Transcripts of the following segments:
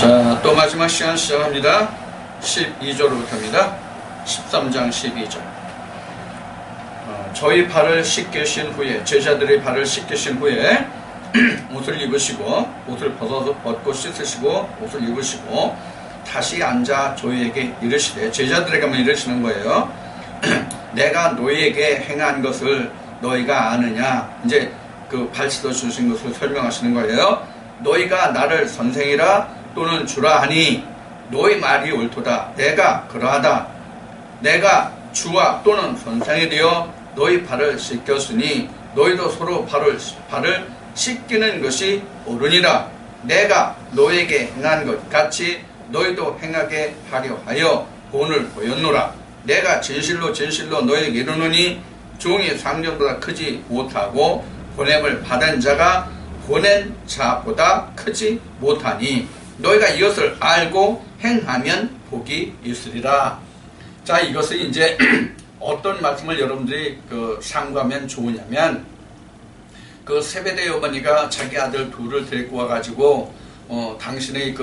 자, 또 마지막 시간 시작합니다. 12절부터입니다. 13장 12절. 저희 발을 씻기신 후에, 제자들의 발을 씻기신 후에 옷을 입으시고, 옷을 벗고 씻으시고, 옷을 입으시고, 다시 앉아 저희에게 이르시되, 제자들에게만 이르시는 거예요. 내가 너희에게 행한 것을 너희가 아느냐? 이제 그 발 씻어 주신 것을 설명하시는 거예요. 너희가 나를 선생이라 또는 주라 하니 너희 말이 옳도다. 내가 그러하다. 내가 주와 또는 선생이 되어 너희 발을 씻겼으니 너희도 서로 발을 씻기는 것이 옳으니라. 내가 너희에게 행한 것 같이 너희도 행하게 하려 하여 본을 보였노라. 내가 진실로 진실로 너희에게 이르노니 종이 상전보다 크지 못하고 보냄을 받은 자가 보낸 자보다 크지 못하니 너희가 이것을 알고 행하면 복이 있으리라. 자, 이것은 이제 어떤 말씀을 여러분들이 상고하면 좋으냐면, 그 세베대 어머니가 자기 아들 둘을 데리고 와가지고 당신의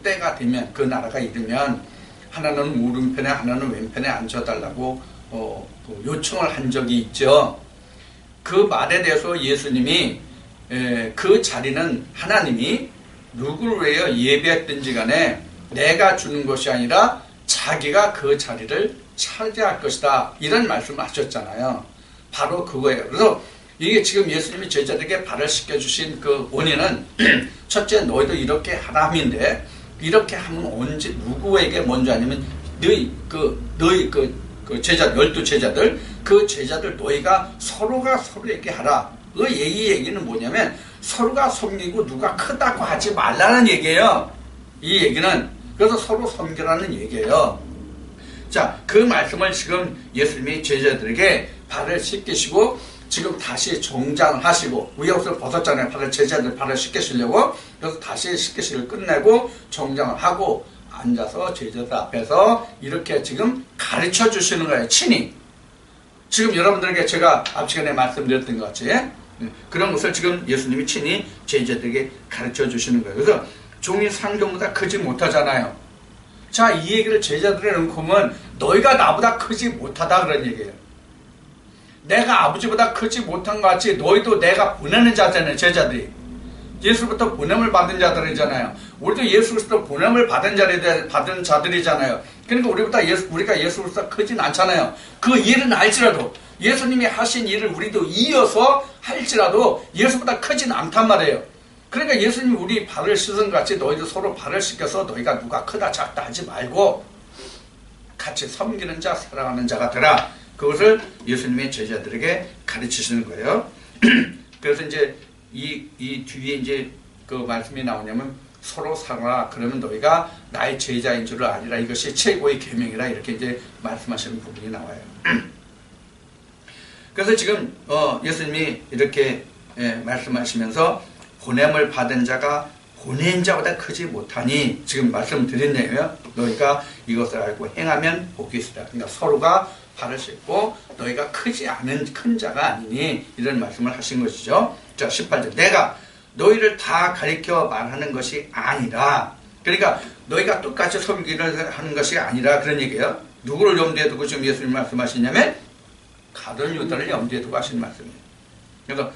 때가 되면, 그 나라가 이르면 하나는 오른편에 하나는 왼편에 앉혀달라고 요청을 한 적이 있죠. 그 말에 대해서 예수님이 그 자리는 하나님이 누구를 위해 예배했든지 간에 내가 주는 것이 아니라 자기가 그 자리를 차지할 것이다, 이런 말씀을 하셨잖아요. 바로 그거예요. 그래서 이게 지금 예수님이 제자들에게 발을 씻겨주신 그 원인은 첫째, 너희도 이렇게 하라는데, 이렇게 하면 언제 누구에게 먼저 하냐면 너희 제자, 12제자들, 그 제자들 너희가 서로가 서로에게 하라. 이 얘기는 뭐냐면 서로가 섬기고 누가 크다고 하지 말라는 얘기예요. 이 얘기는. 그래서 서로 섬기라는 얘기예요. 자, 그 말씀을 지금 예수님이 제자들에게 발을 씻기시고 지금 다시 정장을 하시고, 위옷을 벗었잖아요. 제자들 발을 씻기시려고. 그래서 다시 씻기시를 끝내고 정장을 하고 앉아서 제자들 앞에서 이렇게 지금 가르쳐 주시는 거예요. 친히. 지금 여러분들에게 제가 앞 시간에 말씀드렸던 것 같이 그런 것을 지금 예수님이 친히 제자들에게 가르쳐 주시는 거예요. 그래서 종이 상종보다 크지 못하잖아요. 자, 이 얘기를 제자들에 놓고 보면 너희가 나보다 크지 못하다, 그런 얘기예요. 내가 아버지보다 크지 못한 것 같이 너희도 내가 보내는 자잖아요. 제자들이 예수부터 보냄을 받은 자들이잖아요. 우리도 예수로부터 보냄을 받은 자들이잖아요. 그러니까 우리가 예수로부터 크진 않잖아요. 그 일은 알지라도, 예수님이 하신 일을 우리도 이어서 할지라도 예수보다 크진 않단 말이에요. 그러니까 예수님이 우리 발을 씻은 것 같이 너희도 서로 발을 씻겨서 너희가 누가 크다 작다 하지 말고 같이 섬기는 자, 사랑하는 자가 되라. 그것을 예수님의 제자들에게 가르치시는 거예요. 그래서 이제 이 뒤에 이제 그 말씀이 나오냐면 서로 사랑하라. 그러면 너희가 나의 제자인 줄을 아니라 이것이 최고의 계명이라, 이렇게 이제 말씀하시는 부분이 나와요. 그래서 지금 예수님이 이렇게 말씀하시면서 보냄을 받은 자가 보낸 자보다 크지 못하니, 지금 말씀드렸네요. 너희가 이것을 알고 행하면 복이 있으리라. 그러니까 서로가 발을 씻고 너희가 크지 않은 큰 자가 아니니, 이런 말씀을 하신 것이죠. 자, 18절. 내가 너희를 다 가리켜 말하는 것이 아니라, 그러니까 너희가 똑같이 섬기를 하는 것이 아니라, 그런 얘기예요. 누구를 염두에 두고 지금 예수님 말씀하시냐면 가룟 유다를 염두에 두고 하시는 말씀이에요. 그래서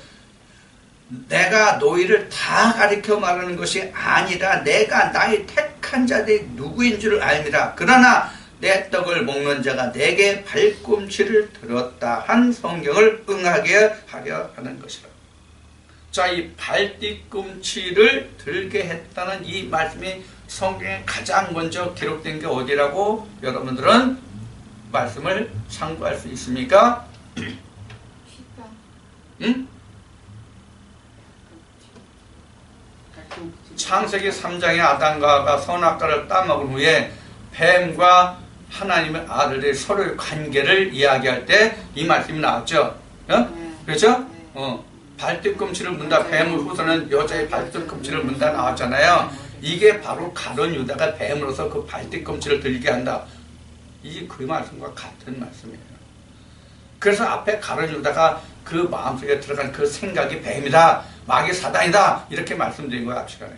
내가 너희를 다 가리켜 말하는 것이 아니라 내가 나의 택한 자들이 누구인 줄을 알미라. 그러나 내 떡을 먹는 자가 내게 발꿈치를 들었다 한 성경을 응하게 하려 하는 것이라. 자, 이 발뒤꿈치를 들게 했다는 이 말씀이 성경에 가장 먼저 기록된 게 어디라고 여러분들은 말씀을 참고할 수 있습니까? 응? 창세기 3장의 아담과 선악과를 따먹은 후에 뱀과 하나님의 아들의 서로의 관계를 이야기할 때 이 말씀이 나왔죠. 그렇죠? 발뒤꿈치를 문다. 뱀을 후서는 여자의 발뒤꿈치를 문다 나왔잖아요. 이게 바로 가룟 유다가 뱀으로서 그 발뒤꿈치를 들게 한다. 이게 그 말씀과 같은 말씀이에요. 그래서 앞에 가룟 유다가 그 마음속에 들어간 그 생각이 뱀이다, 마귀 사단이다, 이렇게 말씀드린 거야, 앞 시간에.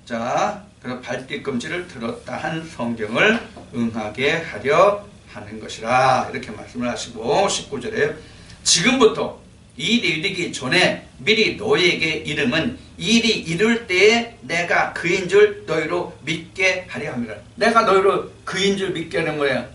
자, 그 발뒤꿈치를 들었다 한 성경을 응하게 하려 하는 것이라 이렇게 말씀을 하시고 19절에 지금부터 일이 이르기 전에 미리 너희에게 이름은 일이 이룰 때에 내가 그인 줄 너희로 믿게 하려 합니다. 내가 너희로 그인 줄 믿게 하는 거야.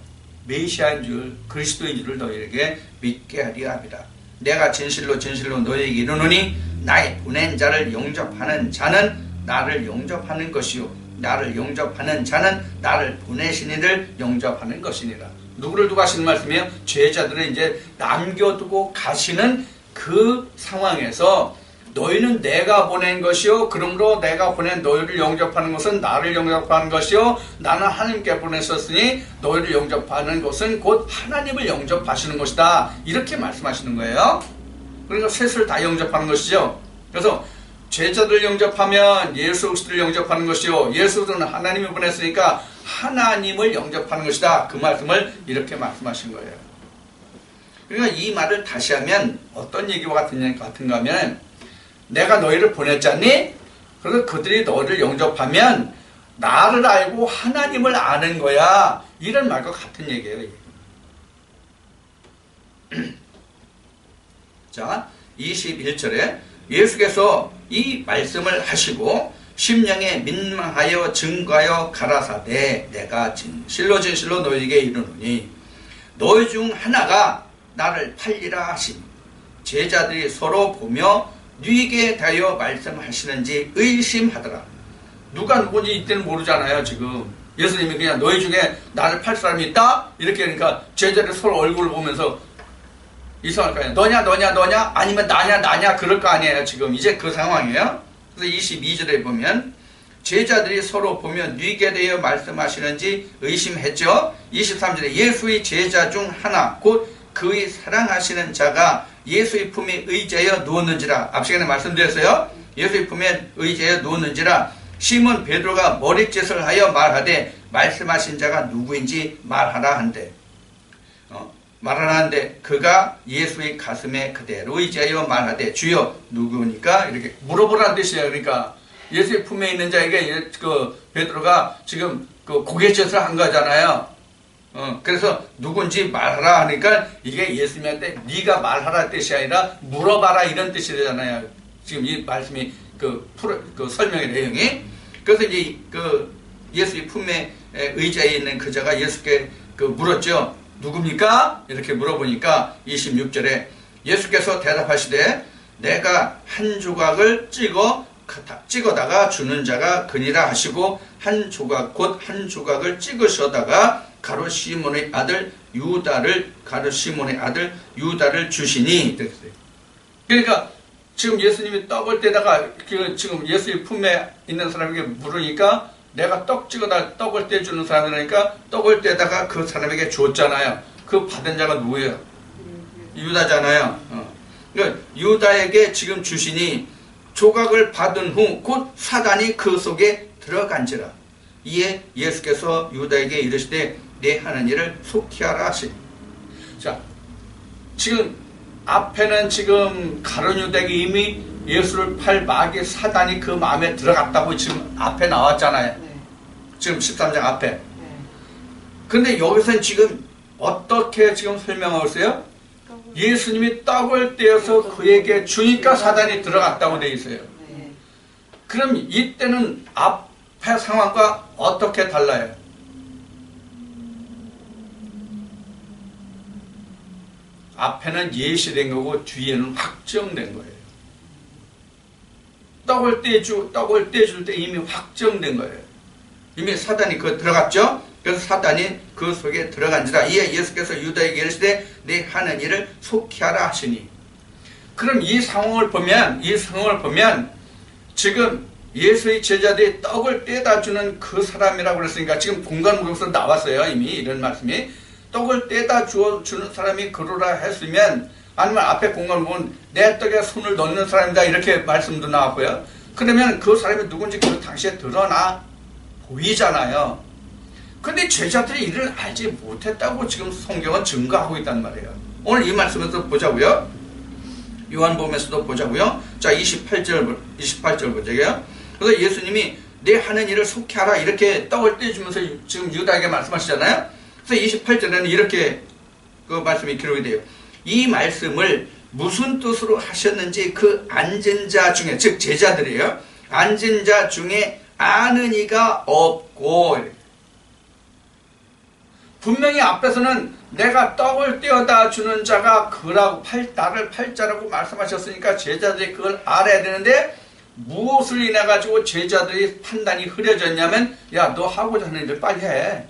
메시아인 줄 그리스도인 줄을 너희에게 믿게 하려 합니다. 내가 진실로 진실로 너희에게 이르노니 나의 보낸 자를 영접하는 자는 나를 영접하는 것이요 나를 영접하는 자는 나를 보내신 이를 영접하는 것이니라. 누구를 두고 하시는 말씀이에요? 제자들을 이제 남겨두고 가시는 그 상황에서 너희는 내가 보낸 것이요 그러므로 내가 보낸 너희를 영접하는 것은 나를 영접하는 것이요 나는 하나님께 보냈었으니 너희를 영접하는 것은 곧 하나님을 영접하시는 것이다. 이렇게 말씀하시는 거예요. 그러니까 셋을 다 영접하는 것이죠. 그래서 제자들 영접하면 예수 그리스도를 영접하는 것이요 예수는 하나님이 보냈으니까 하나님을 영접하는 것이다. 그 말씀을 이렇게 말씀하신 거예요. 그러니까 이 말을 다시 하면 어떤 얘기와 같은가 하면 내가 너희를 보냈잖니? 그래서 그들이 너희를 영접하면 나를 알고 하나님을 아는 거야. 이런 말과 같은 얘기예요. 자, 21절에 예수께서 이 말씀을 하시고 심령에 민망하여 증거하여 가라사대 내가 진실로 진실로 너희에게 이르노니 너희 중 하나가 나를 팔리라 하시니 제자들이 서로 보며 누구에게 대하여 말씀하시는지 의심하더라. 누가 누군지 이때는 모르잖아요. 지금 예수님이 그냥 너희 중에 나를 팔 사람이 있다? 이렇게 하니까 제자들이 서로 얼굴을 보면서 이상할 거 아니에요. 너냐 아니면 나냐 그럴 거 아니에요. 지금 이제 그 상황이에요. 그래서 22절에 보면 제자들이 서로 보며 누구에게 대하여 말씀하시는지 의심했죠. 23절에 예수의 제자 중 하나 곧 그의 사랑하시는 자가 예수의 품에 의지하여 누웠는지라. 앞 시간에 말씀드렸어요. 예수의 품에 의지하여 누웠는지라. 시몬 베드로가 머리짓을 하여 말하되 말씀하신 자가 누구인지 말하라 한대. 말하라 한데 그가 예수의 가슴에 그대로 의지하여 말하되 주여 누구니까 이렇게 물어보라는 뜻이에요. 그러니까 예수의 품에 있는 자에게 그 베드로가 지금 그 고개짓을 한 거잖아요. 그래서 누군지 말하라 하니까 이게 예수님한테 네가 말하라 뜻이 아니라 물어봐라 이런 뜻이 되잖아요. 지금 이 말씀이 그 설명의 내용이. 그래서 이제 그 예수의 품에 의자에 있는 그자가 예수께 그 물었죠. 누굽니까? 이렇게 물어보니까 26절에 예수께서 대답하시되 내가 한 조각을 찍어다가 주는 자가 그니라 하시고 한 조각을 찍으셔다가 가룟 시몬의 아들 유다를 주시니. 그러니까 지금 예수님이 떡을 떼다가 지금 예수의 품에 있는 사람에게 물으니까 내가 떡을 떼주는 사람이니까 떡을 떼다가 그 사람에게 줬잖아요. 그 받은 자가 누구예요? 유다잖아요. 그러니까 유다에게 지금 주시니 조각을 받은 후 곧 사단이 그 속에 들어간지라. 이에 예수께서 유다에게 이르시되 내 하는 일을 속히 하라 하시니. 자, 지금 앞에는 지금 가룟 유다에게 이미 예수를 팔 마귀 사단이 그 마음에 들어갔다고 지금 앞에 나왔잖아요. 네. 지금 13장 앞에. 네. 근데 여기서는 지금 어떻게 지금 설명하고 있어요? 예수님이 떡을 떼어서 그에게 주니까 사단이 들어갔다고 되어 있어요. 네. 그럼 이때는 앞에 상황과 어떻게 달라요? 앞에는 예시된 거고 뒤에는 확정된 거예요. 떡을 떼줄 때 이미 확정된 거예요. 이미 사단이 그 들어갔죠? 그래서 사단이 그 속에 들어간지라. 이에 예수께서 유다에게 이르시되 내 하는 일을 속히 하라 하시니. 그럼 이 상황을 보면 지금 예수의 제자들이 떡을 떼다 주는 그 사람이라고 그랬으니까 지금 공간목에서 나왔어요. 이미 이런 말씀이. 떡을 떼다 주는 사람이 그러라 했으면 아니면 앞에 공간을 보면 내 떡에 손을 넣는 사람이다 이렇게 말씀도 나왔고요. 그러면 그 사람이 누군지 그 당시에 드러나 보이잖아요. 근데 제자들이 이를 알지 못했다고 지금 성경은 증거하고 있단 말이에요. 오늘 이 말씀에서 보자고요. 요한복음에서도 보자고요. 자, 28절 보자고요. 그래서 예수님이 내 하는 일을 속히 하라 이렇게 떡을 떼주면서 지금 유다에게 말씀하시잖아요. 그래서 28절에는 이렇게 그 말씀이 기록이 돼요. 이 말씀을 무슨 뜻으로 하셨는지 그 앉은 자 중에, 즉 제자들이에요. 앉은 자 중에 아는 이가 없고, 분명히 앞에서는 내가 떡을 떼어다 주는 자가 그라고 나를 팔자라고 말씀하셨으니까 제자들이 그걸 알아야 되는데, 무엇을 인해 가지고 제자들이 판단이 흐려졌냐면, 야, 너 하고자 하는 일을 빨리 해.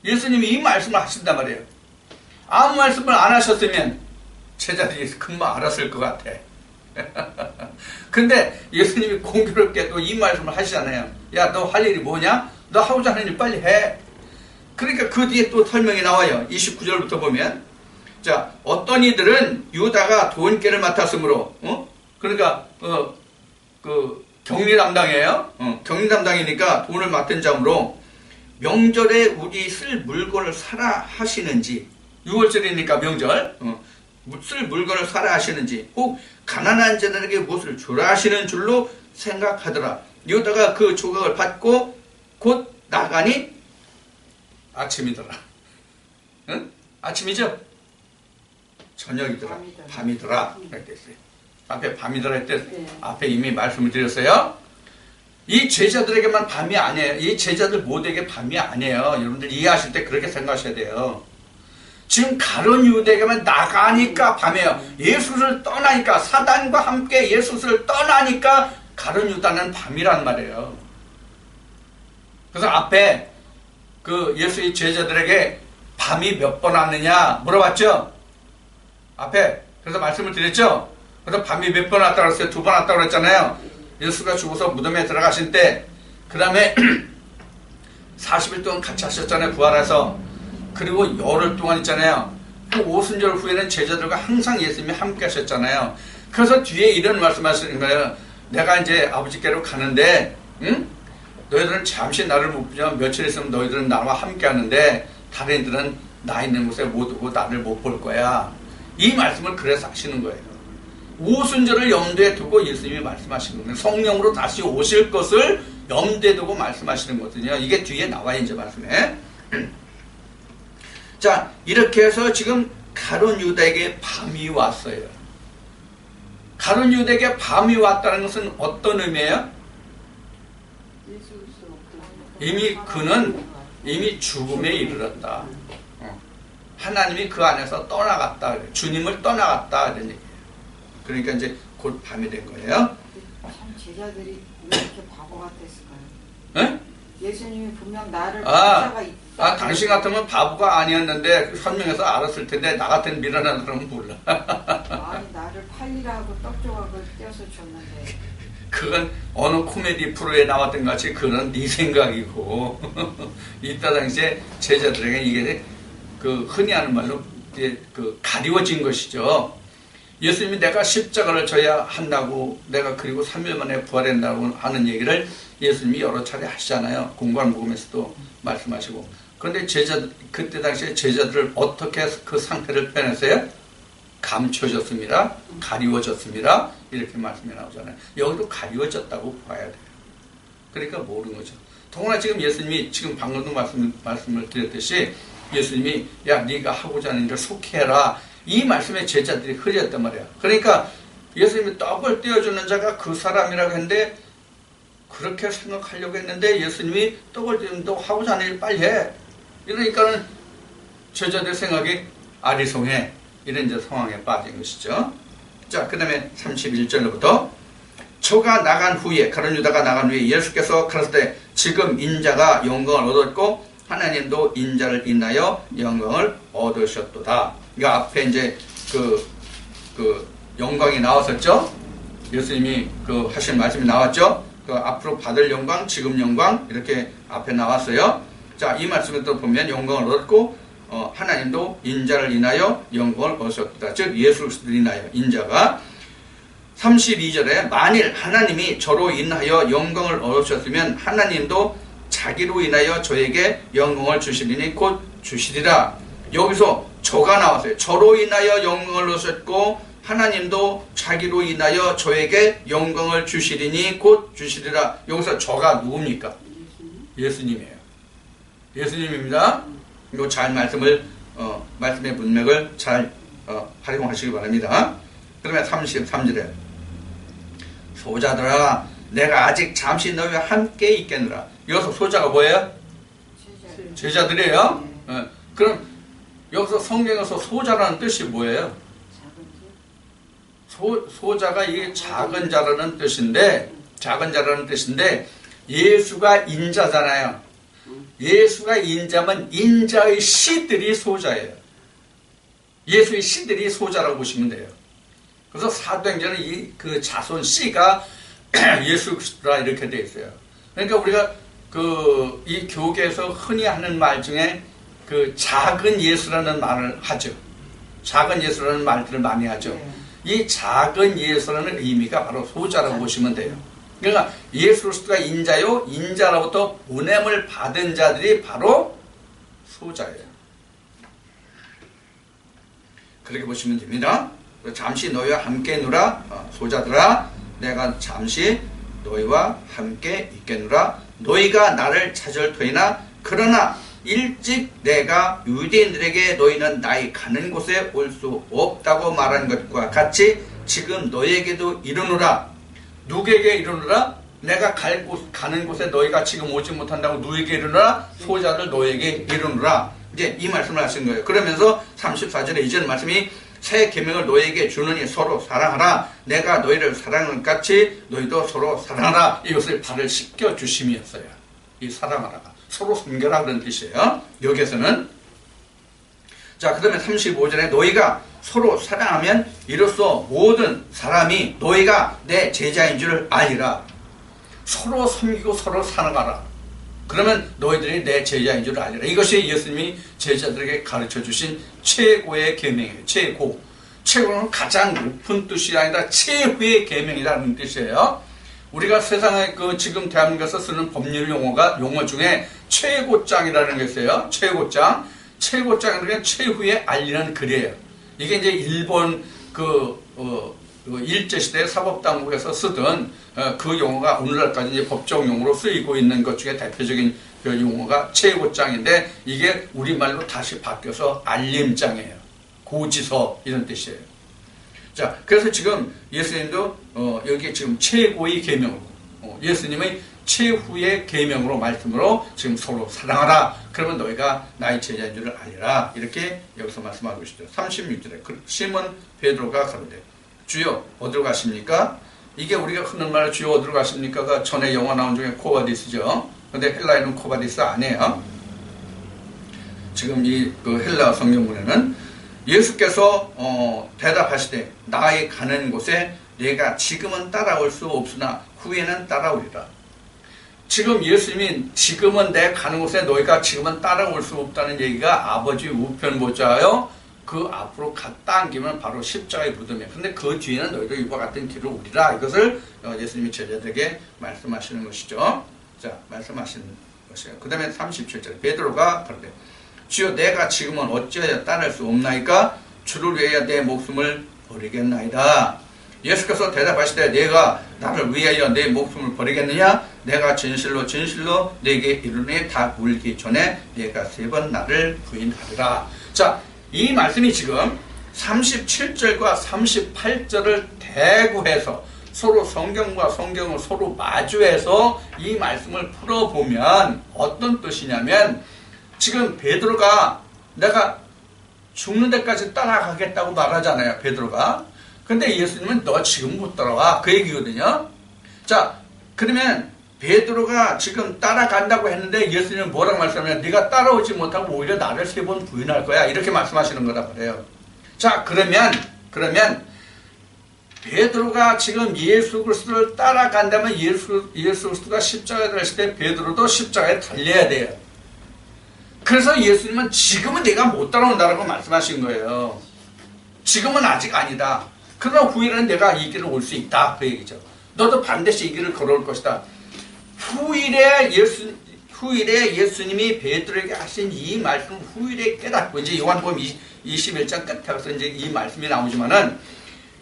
예수님이 이 말씀을 하신단 말이에요. 아무 말씀을 안 하셨으면 제자들이 금방 알았을 것 같아. 근데 예수님이 공교롭게 또 이 말씀을 하시잖아요. 야, 너 할 일이 뭐냐? 너 하고자 하는 일 빨리 해. 그러니까 그 뒤에 또 설명이 나와요. 29절부터 보면, 자, 어떤 이들은 유다가 돈깨를 맡았으므로, 그러니까 그 격리 담당이에요. 격리 담당이니까 돈을 맡은 자므로 명절에 우리 쓸 물건을 사라 하시는지, 6월절이니까 명절, 쓸 물건을 사라 하시는지, 혹 가난한 자들에게 무엇을 주라 하시는 줄로 생각하더라. 유다가 그 조각을 받고 곧 나가니 아침이더라. 응? 아침이죠? 저녁이더라. 밤이더라. 이렇게 됐어요. 앞에 밤이더라 할 때, 앞에 이미 말씀을 드렸어요. 이 제자들에게만 밤이 아니에요. 이 제자들 모두에게 밤이 아니에요. 여러분들 이해하실 때 그렇게 생각하셔야 돼요. 지금 가룟 유대에게만 나가니까 밤이에요. 예수를 떠나니까, 사단과 함께 예수를 떠나니까 가룟 유다는 밤이란 말이에요. 그래서 앞에 그 예수의 제자들에게 밤이 몇 번 왔느냐 물어봤죠? 앞에. 그래서 말씀을 드렸죠? 그래서 밤이 몇 번 왔다고 그랬어요? 2번 왔다고 그랬잖아요. 예수가 죽어서 무덤에 들어가신 때, 그 다음에 40일 동안 같이 하셨잖아요. 부활해서. 그리고 열흘 동안 있잖아요. 그 오순절 후에는 제자들과 항상 예수님이 함께 하셨잖아요. 그래서 뒤에 이런 말씀 하시는 거예요. 내가 이제 아버지께로 가는데, 응? 너희들은 잠시 나를 못 보지만 며칠 있으면 너희들은 나와 함께 하는데, 다른 이들은 나 있는 곳에 못 오고 나를 못 볼 거야. 이 말씀을 그래서 하시는 거예요. 오순절을 염두에 두고 예수님이 말씀하시는 거예요. 성령으로 다시 오실 것을 염두에 두고 말씀하시는 거거든요. 이게 뒤에 나와요, 이제 말씀에. 자, 이렇게 해서 지금 가룟 유다에게 밤이 왔어요. 가룟 유다에게 밤이 왔다는 것은 어떤 의미예요? 이미 그는 이미 죽음에 이르렀다. 하나님이 그 안에서 떠나갔다. 주님을 떠나갔다. 이런 얘기예요. 그러니까 이제 곧 밤이 된 거예요. 참 제자들이 왜 이렇게 바보 같았을까요? 네? 예수님이 분명 나를 찾아가 있다. 당신 같으면 바보가 아니었는데 설명해서 알았을 텐데 나 같은 미련한 사람은 몰라. 아니 나를 팔리라고 떡조각을 떼어서 줬는데. 그건 어느 코미디 프로에 나왔던 것 같이 그건 네 생각이고 이때 당시에 제자들에게 이게 그 흔히 하는 말로 그 가리워진 것이죠. 예수님이 내가 십자가를 져야 한다고, 내가 그리고 3일 만에 부활한다고 하는 얘기를 예수님이 여러 차례 하시잖아요. 공관 복음에서도 말씀하시고. 그런데 그때 당시에 제자들을 어떻게 그 상태를 표현했어요? 감춰졌습니다. 가리워졌습니다. 이렇게 말씀이 나오잖아요. 여기도 가리워졌다고 봐야 돼요. 그러니까 모르는 거죠. 더구나 지금 예수님이 지금 방금도 말씀을 드렸듯이 예수님이 야, 네가 하고자 하는 일을 속히 해라. 이 말씀에 제자들이 흐렸단 말이에요. 그러니까 예수님이 떡을 떼어주는 자가 그 사람이라고 했는데, 그렇게 생각하려고 했는데 예수님이 떡을 떼어준다고 하고자 하는 일 빨리 해. 이러니까는 제자들 생각이 아리송해. 이런 이제 상황에 빠진 것이죠. 자, 그 다음에 31절부터 저가 나간 후에, 가룟 유다가 나간 후에 예수께서 가라사대 지금 인자가 영광을 얻었고 하나님도 인자를 인하여 영광을 얻으셨도다. 이 앞에 이제 그 영광이 나왔었죠. 예수님이 그 하신 말씀이 나왔죠. 그 앞으로 받을 영광, 지금 영광 이렇게 앞에 나왔어요. 자, 이 말씀을 또 보면 영광을 얻고 하나님도 인자를 인하여 영광을 얻으셨다. 즉 예수 그리스도를 인하여 인자가 32절에 만일 하나님이 저로 인하여 영광을 얻으셨으면 하나님도 자기로 인하여 저에게 영광을 주시리니 곧 주시리라. 여기서 저가 나왔어요. 저로 인하여 영광을 얻으셨고 하나님도 자기로 인하여 저에게 영광을 주시리니 곧 주시리라. 여기서 저가 누굽니까? 예수님이에요. 예수님입니다. 이거 잘 말씀의 문맥을 잘 활용하시기 바랍니다. 그러면 33절에 소자들아 내가 아직 잠시 너희와 함께 있겠느라. 여기서 소자가 뭐예요? 제자들이에요. 그럼 여기서 성경에서 소자라는 뜻이 뭐예요? 소자가 이게 작은 자라는 뜻인데 예수가 인자잖아요. 예수가 인자면 인자의 씨들이 소자예요. 예수의 씨들이 소자라고 보시면 돼요. 그래서 사도행전은 그 자손 씨가 예수 그리스도라 이렇게 되어 있어요. 그러니까 우리가 이 교계에서 흔히 하는 말 중에 그 작은 예수라는 말을 하죠. 작은 예수라는 말들을 많이 하죠. 이 작은 예수라는 의미가 바로 소자라고 보시면 돼요. 그러니까 예수 그리스도가 인자요, 인자로부터 보냄을 받은 자들이 바로 소자예요. 그렇게 보시면 됩니다. 잠시 너희와 함께 누라. 소자들아 내가 잠시 너희와 함께 있겠노라. 너희가 나를 찾을 터이나 그러나 일찍 내가 유대인들에게 너희는 나의 가는 곳에 올 수 없다고 말한 것과 같이 지금 너희에게도 이르노라. 누구에게 이르노라? 내가 가는 곳에 너희가 지금 오지 못한다고 누구에게 이르노라? 소자들 너희에게 이르노라. 이제 이 말씀을 하신 거예요. 그러면서 34절에 이전 말씀이 새 계명을 너희에게 주느니 서로 사랑하라. 내가 너희를 사랑하는 것 같이 너희도 서로 사랑하라. 이것을 발을 씻겨 주심이었어요. 이 사랑하라가 서로 섬겨라 그런 뜻이에요. 여기에서는 자 그다음에 35절에 너희가 서로 사랑하면 이로써 모든 사람이 너희가 내 제자인 줄을 알리라. 서로 섬기고 서로 사랑하라. 그러면 너희들이 내 제자인 줄 알리라. 이것이 예수님이 제자들에게 가르쳐 주신 최고의 계명이에요. 최고는 가장 높은 뜻이 아니라 최후의 계명이라는 뜻이에요. 우리가 세상에 지금 대한민국에서 쓰는 법률 용어 중에 최고장이라는 게 있어요. 최고장이라는 게 최후의 알리는 글이에요. 이게 이제 일본 일제시대 사법당국에서 쓰던 그 용어가 오늘날까지 이제 법적 용어로 쓰이고 있는 것 중에 대표적인 그 용어가 최고장인데 이게 우리말로 다시 바뀌어서 알림장이에요. 고지서 이런 뜻이에요. 자, 그래서 지금 예수님도 여기 지금 최고의 계명으로 예수님의 최후의 계명으로 말씀으로 지금 서로 사랑하라. 그러면 너희가 나의 제자인 줄을 알리라. 이렇게 여기서 말씀하고 계시죠. 36절에 시몬 베드로가 가로되 주여 어디로 가십니까? 이게 우리가 흔한 말로 주여 어디로 가십니까가 전에 영화 나온 중에 코바디스죠. 근데 헬라에는 코바디스 아니에요. 지금 이 헬라 성경문에는 예수께서 대답하시되 나의 가는 곳에 내가 지금은 따라올 수 없으나 후에는 따라오리라. 지금 예수님이 지금은 내 가는 곳에 너희가 지금은 따라올 수 없다는 얘기가 아버지 우편 보좌요 그 앞으로 갔다 안기면 바로 십자가의 무덤이에요. 근데 그 뒤에는 너희도 이와 같은 길을 오리라. 이것을 예수님이 제자들에게 말씀하시는 것이죠. 자, 말씀하시는 것이에요. 그 다음에 37절 베드로가 그러되 주여 내가 지금은 어찌하여 따를 수 없나이까? 주를 위하여 내 목숨을 버리겠나이다. 예수께서 대답하시되 내가 나를 위하여 내 목숨을 버리겠느냐? 내가 진실로 내게 이르노니 다 울기 전에 내가 3번 나를 부인하리라. 자, 이 말씀이 지금 37절과 38절을 대구해서 서로 성경과 성경을 서로 마주해서 이 말씀을 풀어보면 어떤 뜻이냐면 지금 베드로가 내가 죽는 데까지 따라가겠다고 말하잖아요. 베드로가. 근데 예수님은 너 지금 못 따라와. 그 얘기거든요. 자, 그러면 베드로가 지금 따라간다고 했는데 예수님은 뭐라고 말씀하냐면 네가 따라오지 못하고 오히려 나를 3번 부인할 거야. 이렇게 말씀하시는 거라 그래요. 자, 그러면 베드로가 지금 예수 그리스도를 따라간다면 예수 그리스도가 십자가에 달렸을 때 베드로도 십자가에 달려야 돼요. 그래서 예수님은 지금은 내가 못 따라온다라고 말씀하신 거예요. 지금은 아직 아니다. 그러나 후일에는 내가 이 길을 올 수 있다. 그 얘기죠. 너도 반드시 이 길을 걸어올 것이다. 후일에 예수님이 베드로에게 하신 이 말씀 후일에 깨닫고 이제 요한복음 21장 끝에 가서 이제 이 말씀이 나오지만은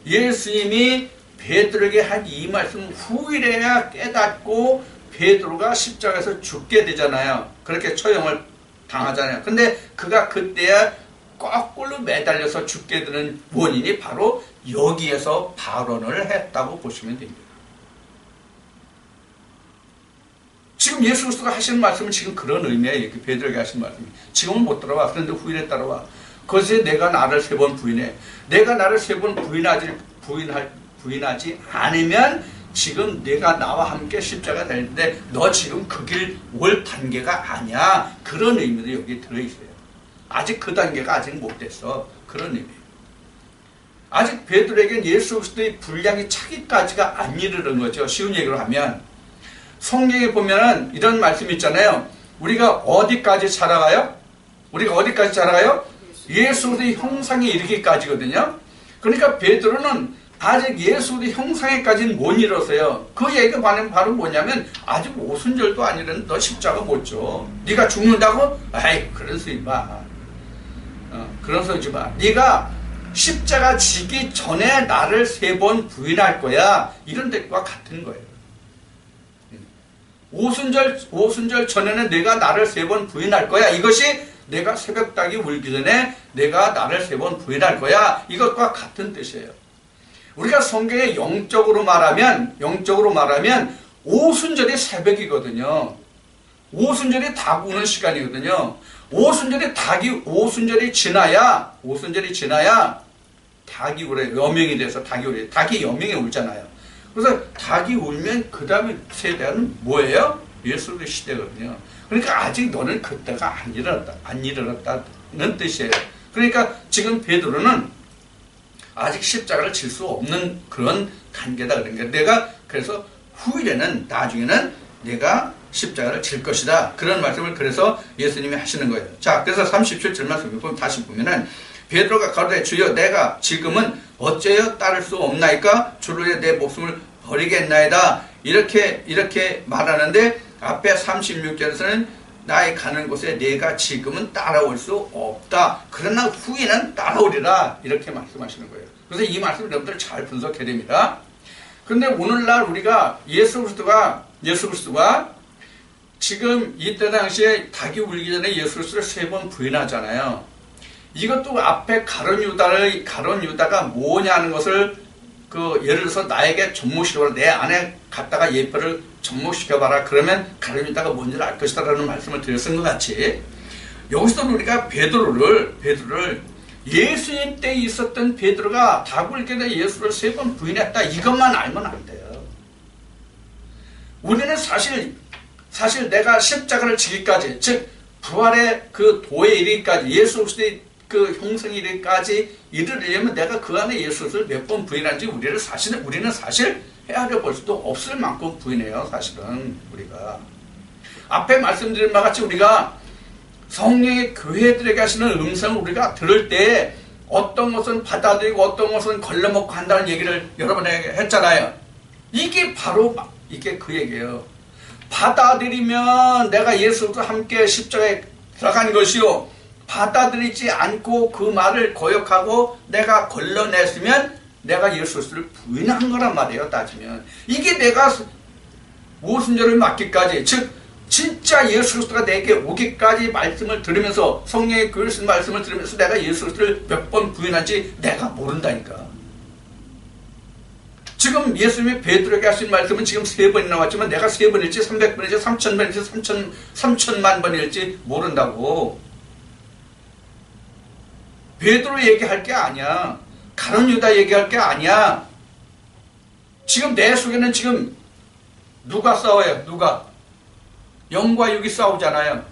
예수님이 베드로에게 한 이 말씀 후일에야 깨닫고 베드로가 십자가에서 죽게 되잖아요. 그렇게 처형을 당하잖아요. 근데 그가 그때야 거꾸로 매달려서 죽게 되는 원인이 바로 여기에서 발언을 했다고 보시면 됩니다. 지금 예수 그리스도가 하시는 말씀은 지금 그런 의미예요. 이렇게 베드로에게 하시는 말씀이. 지금은 못 따라와. 그런데 후일에 따라와. 그것에 내가 나를 3번 부인해. 내가 나를 3번 부인하지 않으면 지금 내가 나와 함께 십자가 되는데 너 지금 그 길 올 단계가 아니야. 그런 의미도 여기 들어있어요. 아직 그 단계가 아직 못 됐어. 그런 의미예요. 아직 베드로에겐 예수 그리스도의 분량이 차기까지가 안 이르는 거죠. 쉬운 얘기로 하면 성경에 보면은 이런 말씀이 있잖아요. 우리가 어디까지 자라가요? 우리가 어디까지 자라가요? 예수 그리스도의 형상에 이르기까지거든요. 그러니까 베드로는 아직 예수 그리스도의 형상에까지는 못 이뤘어요. 그 얘기가 바로 뭐냐면 아직 오순절도 아니라는 너 십자가 못 줘. 네가 죽는다고? 아이 그런 소리 마. 그런 소리 마. 네가 십자가 지기 전에 나를 3번 부인할 거야. 이런 것과 같은 거예요. 오순절 전에는 내가 나를 3번 부인할 거야. 이것이 내가 새벽닭이 울기 전에 내가 나를 3번 부인할 거야. 이것과 같은 뜻이에요. 우리가 성경에 영적으로 말하면 오순절이 새벽이거든요. 오순절이 닭 우는 시간이거든요. 오순절이 지나야 닭이 울어요. 여명이 돼서 닭이 울어요. 닭이 여명에 울잖아요. 그래서 닭이 울면 그 다음에 세대는 뭐예요? 예수 그리스도의 시대거든요. 그러니까 아직 너는 그때가 안 일어났다는 뜻이에요. 그러니까 지금 베드로는 아직 십자가를 질 수 없는 그런 단계다. 그러니까 내가 그래서 후일에는 나중에는 내가 십자가를 질 것이다. 그런 말씀을 그래서 예수님이 하시는 거예요. 자, 그래서 37절 말씀을 보면 다시 보면은 베드로가 가로되 주여 내가 지금은 어째여 따를 수 없나이까? 주를 위해 내 목숨을 버리겠나이다. 이렇게 말하는데 앞에 36절에서는 나의 가는 곳에 내가 지금은 따라올 수 없다. 그러나 후에는 따라오리라. 이렇게 말씀하시는 거예요. 그래서 이 말씀을 여러분들 잘 분석해야 됩니다. 그런데 오늘날 우리가 예수 그리스도가 지금 이때 당시에 닭이 울기 전에 예수 그리스도를 3번 부인하잖아요. 이것도 앞에 가룟 유다가 뭐냐는 것을 예를 들어서 나에게 접목시켜봐라. 내 안에 갖다가 예표를 접목시켜봐라. 그러면 가룟 유다가 뭔지를 알 것이다 라는 말씀을 드렸은 것 같이 여기서 우리가 베드로를 예수님 때 있었던 베드로가 닭 울기 전에 예수를 3번 부인했다. 이것만 알면 안 돼요. 우리는 사실 내가 십자가를 지기까지, 즉 부활의 그 도에 이르기까지, 예수 그리스도의 그 형성에 이르기까지 이르려면 내가 그 안에 예수를 몇 번 부인한지 우리는 사실 헤아려 볼 수도 없을 만큼 부인해요. 사실은 우리가 앞에 말씀드린 바와 같이 우리가 성령의 교회들에게 하시는 음성을 우리가 들을 때 어떤 것은 받아들이고 어떤 것은 걸러먹고 한다는 얘기를 여러분에게 했잖아요. 이게 바로 이게 그 얘기예요. 받아들이면 내가 예수와 함께 십자가에 들어간 것이요, 받아들이지 않고 그 말을 거역하고 내가 걸러냈으면 내가 예수를 부인한 거란 말이에요. 따지면 이게 내가 오순절을 맞기까지, 즉 진짜 예수 그리스도가 내게 오기까지 말씀을 들으면서 성령의 교회를 쓴 말씀을 들으면서 내가 예수 그리스도를 몇 번 부인한지 내가 모른다니까. 지금 예수님이 베드로에게 하신 말씀은 지금 3번이 나왔지만 내가 3번일지 300번일지 3000번일지 3000만 번일지 모른다고. 베드로 얘기할 게 아니야. 가룟 유다 얘기할 게 아니야. 지금 내 속에는 지금 누가 싸워요? 누가? 영과 육이 싸우잖아요.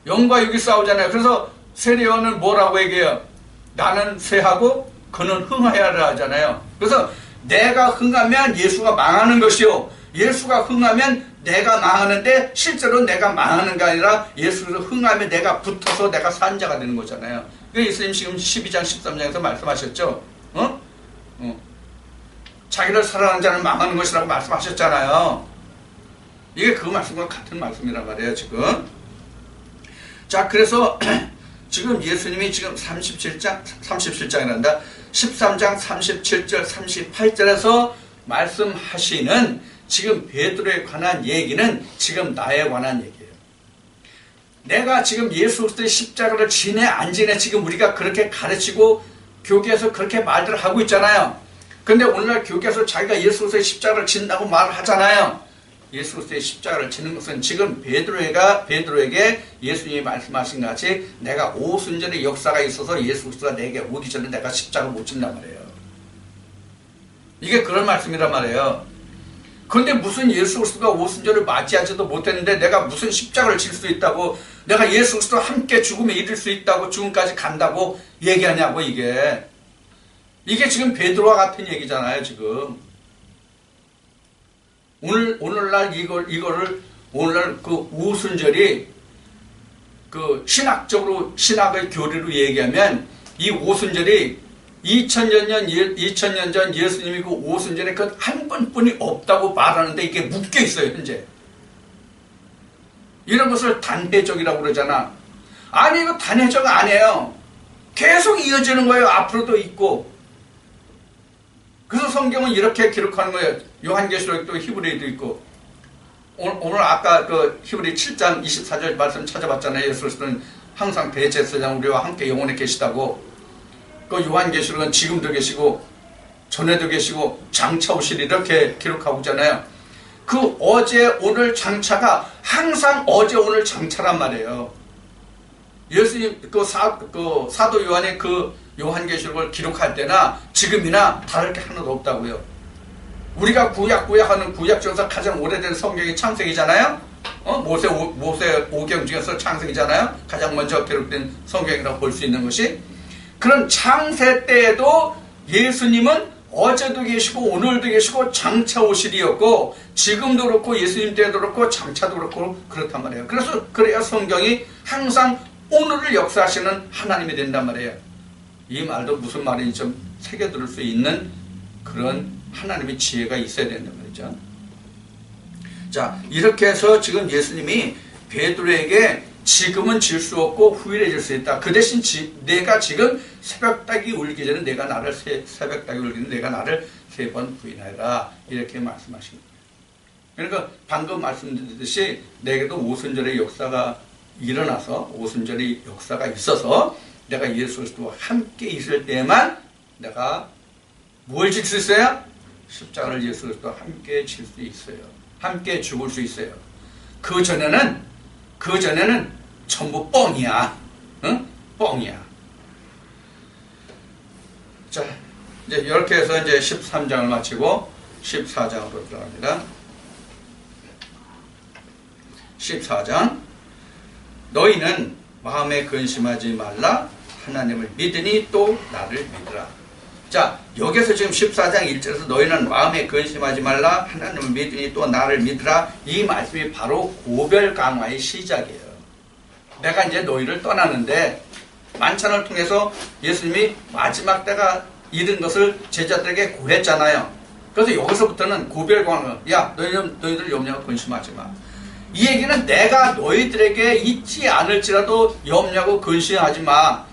영과 육이 싸우잖아요. 그래서 세례요한은 뭐라고 얘기해요? 나는 쇠하고 그는 흥하여야 하잖아요. 그래서 내가 흥하면 예수가 망하는 것이요, 예수가 흥하면 내가 망하는데 실제로 내가 망하는 게 아니라 예수가 흥하면 내가 붙어서 내가 산 자가 되는 거잖아요. 그 예수님 지금 12장 13장에서 말씀하셨죠. 자기를 사랑하는 자는 망하는 것이라고 말씀하셨잖아요. 이게 그 말씀과 같은 말씀이란 말이에요 지금. 자, 그래서 지금 예수님이 지금 37장이란다. 13장 37절 38절에서 말씀하시는 지금 베드로에 관한 얘기는 지금 나에 관한 얘기예요. 내가 지금 예수 그리스도의 십자가를 지내 안 지내 지금 우리가 그렇게 가르치고 교계에서 그렇게 말들을 하고 있잖아요. 근데 오늘날 교계에서 자기가 예수 그리스도의 십자가를 진다고 말을 하잖아요. 예수 그리스도의 십자가를 지는 것은 지금 베드로에게 예수님이 말씀하신 것 같이 내가 오순절의 역사가 있어서 예수 그리스도가 내게 오기 전에 내가 십자가를 못 진단 말이에요. 이게 그런 말씀이란 말이에요. 그런데 무슨 예수 그리스도가 오순절을 맞이하지도 못했는데 내가 무슨 십자가를 질 수 있다고, 내가 예수 그리스도와 함께 죽음에 이를 수 있다고, 죽음까지 간다고 얘기하냐고. 이게 지금 베드로와 같은 얘기잖아요. 지금 오늘날 이거를 오늘날 그 오순절이 그 신학의 교리로 얘기하면 이 오순절이 2000년 전 예수님이 그 오순절에 그 한 번뿐이 없다고 말하는데 이게 묶여 있어요. 현재 이런 것을 단회적이라고 그러잖아. 아니, 이거 단회적 아니에요. 계속 이어지는 거예요. 앞으로도 있고. 그래서 성경은 이렇게 기록하는 거예요. 요한계시록도 히브리도 있고. 오늘 아까 그 히브리 7장 24절 말씀 찾아봤잖아요. 예수 그리스도는 항상 대제사장 우리와 함께 영원히 계시다고. 그 요한계시록은 지금도 계시고 전에도 계시고 장차 오실 이렇게 기록하고 있잖아요. 그 어제 오늘 장차가 항상 어제 오늘 장차란 말이에요. 예수님 그 사도 요한이 그 요한계시록을 기록할 때나 지금이나 다를 게 하나도 없다고요. 우리가 구약하는 구약 중에서 가장 오래된 성경이 창세기잖아요. 모세 5경 중에서 창세기잖아요. 가장 먼저 기록된 성경이라고 볼 수 있는 것이. 그런 창세 때에도 예수님은 어제도 계시고 오늘도 계시고 장차 오실이었고 지금도 그렇고 예수님 때도 그렇고 장차도 그렇고 그렇단 말이에요. 그래야 성경이 항상 오늘을 역사하시는 하나님이 된단 말이에요. 이 말도 무슨 말인지 좀 새겨들을 수 있는 그런 하나님의 지혜가 있어야 된단 말이죠. 자, 이렇게 해서 지금 예수님이 베드로에게 지금은 질 수 없고 후일에 질 수 있다. 그 대신 내가 지금 새벽닭이 울기 전에 새벽닭이 울기 전에 내가 나를 3번 부인하라. 이렇게 말씀하십니다. 그러니까 방금 말씀드렸듯이 내게도 오순절의 역사가 일어나서 오순절의 역사가 있어서 내가 예수 그리스도와 함께 있을 때만 내가 뭘 질 수 있어요? 십자가를 예수 그리스도와 함께 질 수 있어요. 함께 죽을 수 있어요. 그 전에는 전부 뻥이야. 응? 뻥이야. 자, 이제 이렇게 해서 이제 13장을 마치고 14장으로 들어갑니다. 14장. 너희는 마음에 근심하지 말라. 하나님을 믿으니 또 나를 믿으라. 자, 여기서 지금 14장 1절에서 너희는 마음에 근심하지 말라. 하나님을 믿으니 또 나를 믿으라. 이 말씀이 바로 고별 강화의 시작이에요. 내가 이제 너희를 떠나는데 만찬을 통해서 예수님이 마지막 때가 이른 것을 제자들에게 고했잖아요. 그래서 여기서부터는 고별 강화. 야, 너희들 염려하고 근심하지 마. 이 얘기는 내가 너희들에게 있지 않을지라도 염려하고 근심하지 마.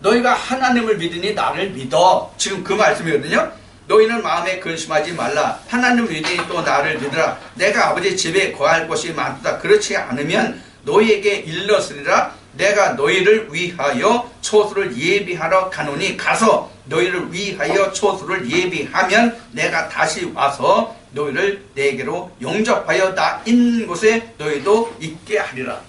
너희가 하나님을 믿으니 나를 믿어. 지금 그 말씀이거든요. 너희는 마음에 근심하지 말라. 하나님을 믿으니 또 나를 믿으라. 내가 아버지 집에 거할 곳이 많도다. 그렇지 않으면 너희에게 일렀으리라. 내가 너희를 위하여 초소를 예비하러 가노니 가서 너희를 위하여 초소를 예비하면 내가 다시 와서 너희를 내게로 영접하여 나 있는 곳에 너희도 있게 하리라.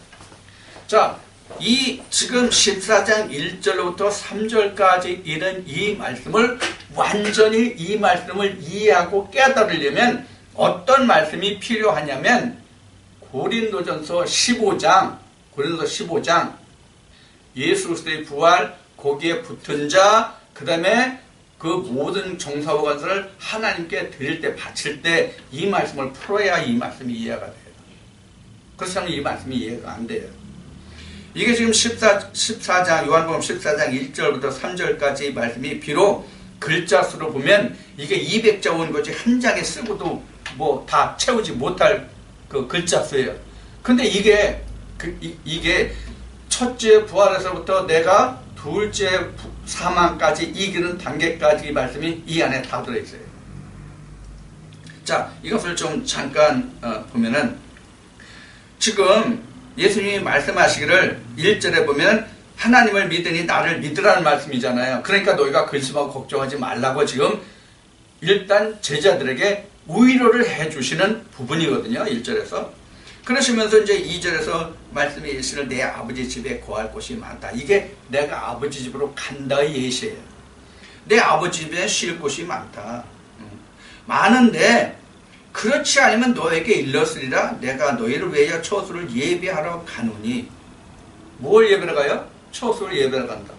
자, 이 지금 14장 1절부터 3절까지 이른 이 말씀을 완전히 이 말씀을 이해하고 깨달으려면 어떤 말씀이 필요하냐면 고린도전서 15장 예수 그리스도의 부활, 거기에 붙은 자, 그 다음에 그 모든 정사와 관사를 하나님께 드릴 때, 바칠 때 이 말씀을 풀어야 이 말씀이 이해가 돼요. 그렇지 않으면 이 말씀이 이해가 안 돼요. 이게 지금 14장, 요한복음 14장 1절부터 3절까지 말씀이 비록 글자 수로 보면 이게 200자 원고지 한 장에 쓰고도 뭐 다 채우지 못할 그 글자 수예요. 근데 이게 첫째 부활에서부터 내가 둘째 사망까지 이기는 단계까지 이 말씀이 이 안에 다 들어있어요. 자, 이것을 좀 잠깐 보면은 지금 예수님이 말씀하시기를 1절에 보면 하나님을 믿으니 나를 믿으라는 말씀이잖아요. 그러니까 너희가 근심하고 걱정하지 말라고 지금 일단 제자들에게 위로를 해주시는 부분이거든요. 1절에서. 그러시면서 이제 2절에서 말씀이 이르시는 내 아버지 집에 거할 곳이 많다. 이게 내가 아버지 집으로 간다의 예시예요. 내 아버지 집에 쉴 곳이 많다. 많은데 그렇지 않으면 너에게 일렀으리라. 내가 너희를 위하여 처소를 예비하러 가노니. 뭘 예배하러 가요? 처소를 예배하러 간다.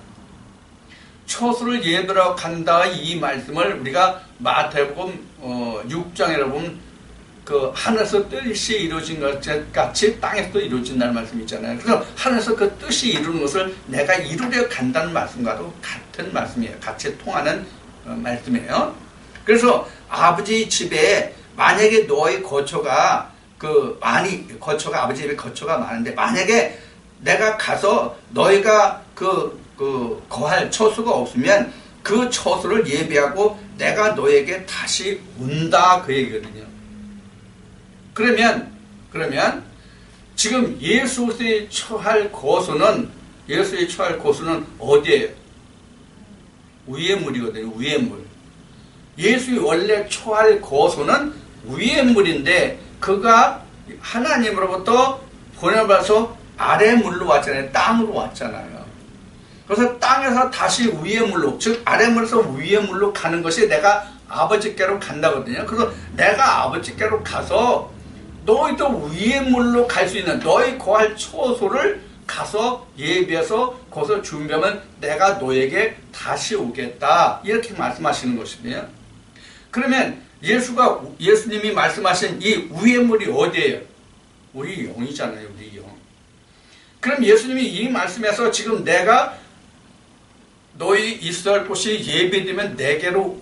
처소를 예배하러 간다. 이 말씀을 우리가 마태복음 6장에 보면 그 하늘에서 뜻이 이루어진 것 같이 땅에서도 이루어진다는 말씀이 있잖아요. 그래서 하늘에서 그 뜻이 이루는 것을 내가 이루려 간다는 말씀과도 같은 말씀이에요. 같이 통하는 말씀이에요. 그래서 아버지 집에 만약에 너의 거처가 아버지 집에 거처가 많은데 만약에 내가 가서 너희가 거할 처소가 없으면 그 처소를 예비하고 내가 너에게 다시 온다 그 얘기거든요. 그러면 지금 예수의 처할 고소는 어디예요? 위의 물이거든요. 위의 물. 예수의 원래 처할 고소는 위의 물인데 그가 하나님으로부터 보내받아서 아래 물로 왔잖아요. 땅으로 왔잖아요. 그래서 땅에서 다시 위의 물로, 즉 아래 물에서 위의 물로 가는 것이 내가 아버지께로 간다거든요. 그래서 내가 아버지께로 가서 너희도 위의 물로 갈 수 있는 너희 거할 처소를 가서 예비해서 거기서 준비하면 내가 너에게 다시 오겠다. 이렇게 말씀하시는 것이네요. 그러면 예수님이 말씀하신 이 위의 물이 어디예요? 우리 영이잖아요. 우리 영. 그럼 예수님이 이 말씀에서 지금 내가 너희 있어야 할 곳이 예비되면 내게로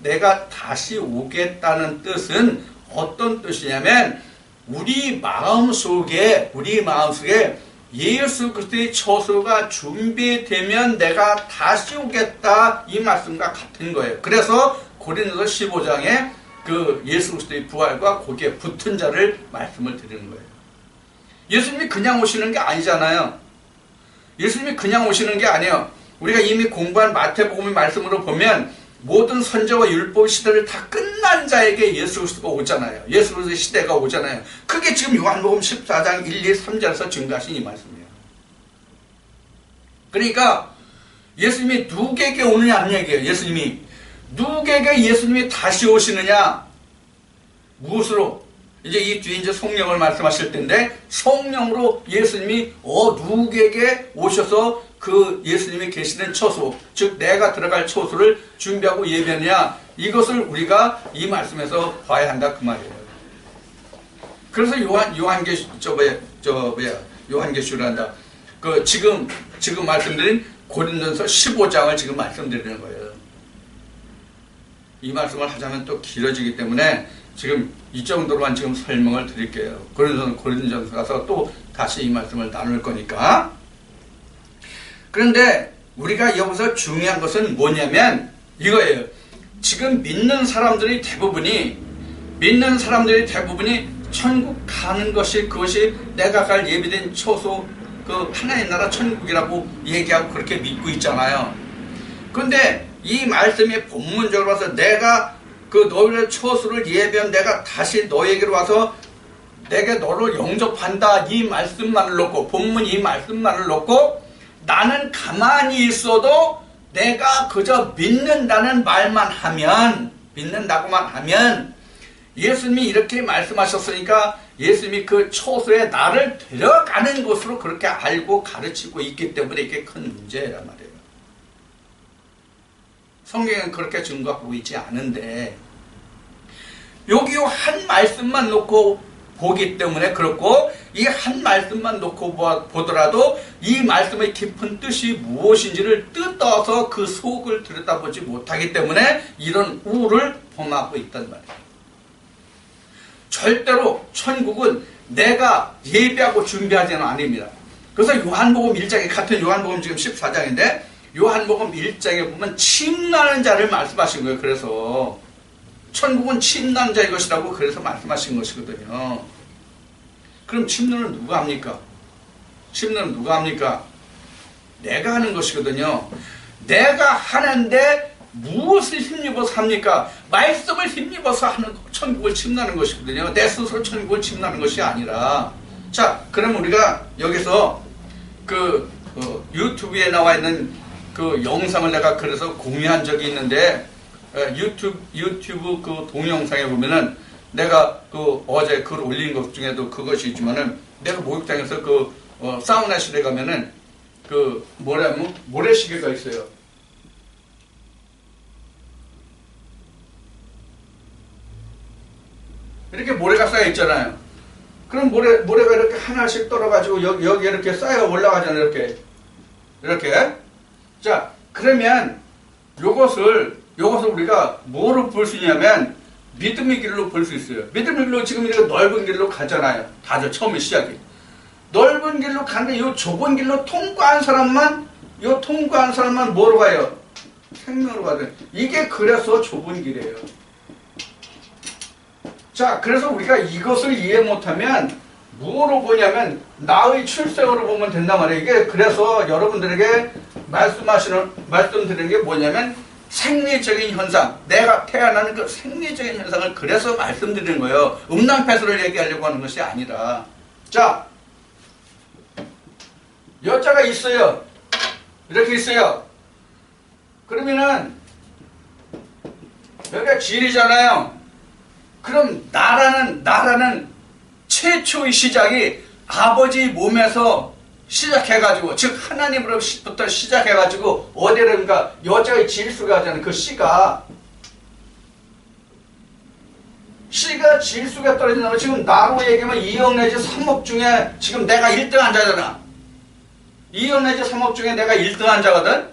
내가 다시 오겠다는 뜻은 어떤 뜻이냐면 우리 마음속에 예수 그리스도의 처소가 준비되면 내가 다시 오겠다 이 말씀과 같은 거예요. 그래서 고린도서 15장에 그 예수 그리스도의 부활과 거기에 붙은 자를 말씀을 드리는 거예요. 예수님이 그냥 오시는 게 아니잖아요. 예수님이 그냥 오시는 게 아니에요. 우리가 이미 공부한 마태복음의 말씀으로 보면 모든 선지와 율법 시대를 다 끝난 자에게 예수 그리스도가 오잖아요. 예수 그리스도의 시대가 오잖아요. 그게 지금 요한복음 14장 1, 2, 3절에서 증거하신 이 말씀이에요. 그러니까 예수님이 누구에게 오느냐 하는 얘기예요. 예수님이 다시 오시느냐? 무엇으로? 이제 이 뒤에 이제 성령을 말씀하실 텐데 성령으로 예수님이 누구에게 오셔서 그 예수님이 계시는 처소, 즉 내가 들어갈 처소를 준비하고 예배하느냐, 이것을 우리가 이 말씀에서 봐야 한다 그 말이에요. 그래서 요한계시를 한다. 그 지금 말씀드린 고린도서 15장을 지금 말씀드리는 거예요. 이 말씀을 하자면 또 길어지기 때문에 지금 이 정도로만 지금 설명을 드릴게요. 고린도전서 가서 또 다시 이 말씀을 나눌 거니까. 그런데 우리가 여기서 중요한 것은 뭐냐면 이거예요. 지금 믿는 사람들이 대부분이 천국 가는 것이 그것이 내가 갈 예비된 처소 그 하나님 나라 천국이라고 얘기하고 그렇게 믿고 있잖아요. 그런데 이 말씀이 본문적으로 와서 내가 그 너희의 처소를 예비한 내가 다시 너에게로 와서 내게 너를 영접한다 이 말씀만을 놓고 본문 이 말씀만을 놓고 나는 가만히 있어도 내가 그저 믿는다고만 하면 예수님이 이렇게 말씀하셨으니까 예수님이 그 처소에 나를 데려가는 곳으로 그렇게 알고 가르치고 있기 때문에 이게 큰 문제란 말이에요. 성경은 그렇게 증거하고 있지 않은데 여기 한 말씀만 놓고 보기 때문에 그렇고 이 한 말씀만 놓고 보더라도 이 말씀의 깊은 뜻이 무엇인지를 뜯어서 그 속을 들여다보지 못하기 때문에 이런 우를 범하고 있단 말이에요. 절대로 천국은 내가 예배하고 준비하지는 아닙니다. 그래서 요한복음 1장에 같은 요한복음 지금 14장인데 요한복음 1장에 보면 침나는 자를 말씀하신 거예요. 그래서 천국은 침나는 자의 것이라고 그래서 말씀하신 것이거든요. 그럼 침노는 누가 합니까? 침노는 누가 합니까? 내가 하는 것이거든요. 내가 하는데 무엇을 힘입어서 합니까? 말씀을 힘입어서 하는 천국을 침나는 것이거든요. 내 스스로 천국을 침나는 것이 아니라. 자, 그럼 우리가 여기서 그 유튜브에 나와 있는 그 영상을 내가 그래서 공유한 적이 있는데 유튜브 그 동영상에 보면은 내가 그 어제 글 올린 것 중에도 그것이 있지만은 내가 목욕탕에서 그 사우나실에 가면은 그 뭐라면 모래시계가 있어요. 이렇게 모래가 쌓여 있잖아요. 그럼 모래가 이렇게 하나씩 떨어가지고 여기 이렇게 쌓여 올라가잖아요. 이렇게. 자, 그러면 요것을 우리가 뭐로 볼 수 있냐면 믿음의 길로 볼 수 있어요. 믿음의 길로 지금 이렇게 넓은 길로 가잖아요. 다들 처음에 시작이. 넓은 길로 가는데 요 좁은 길로 통과한 사람만 뭐로 가요? 생명으로 가요. 이게 그래서 좁은 길이에요. 자, 그래서 우리가 이것을 이해 못하면 뭐로 보냐면 나의 출생으로 보면 된단 말이에요. 이게 그래서 여러분들에게 말씀드리는 게 뭐냐면 생리적인 현상, 내가 태어나는 그 생리적인 현상을 그래서 말씀드리는 거예요. 음란패수를 얘기하려고 하는 것이 아니라. 자, 여자가 있어요. 이렇게 있어요. 그러면은 여기가 질이잖아요. 그럼 나라는 최초의 시작이 아버지 몸에서 시작해가지고, 즉 하나님으로부터 시작해가지고 어디론가 여자의 질수가 하잖아요. 그 씨가 질수가 떨어진다면 지금 나로 얘기하면 2억 내지 3억 중에 지금 내가 1등한 자잖아. 2억 내지 3억 중에 내가 1등한 자거든.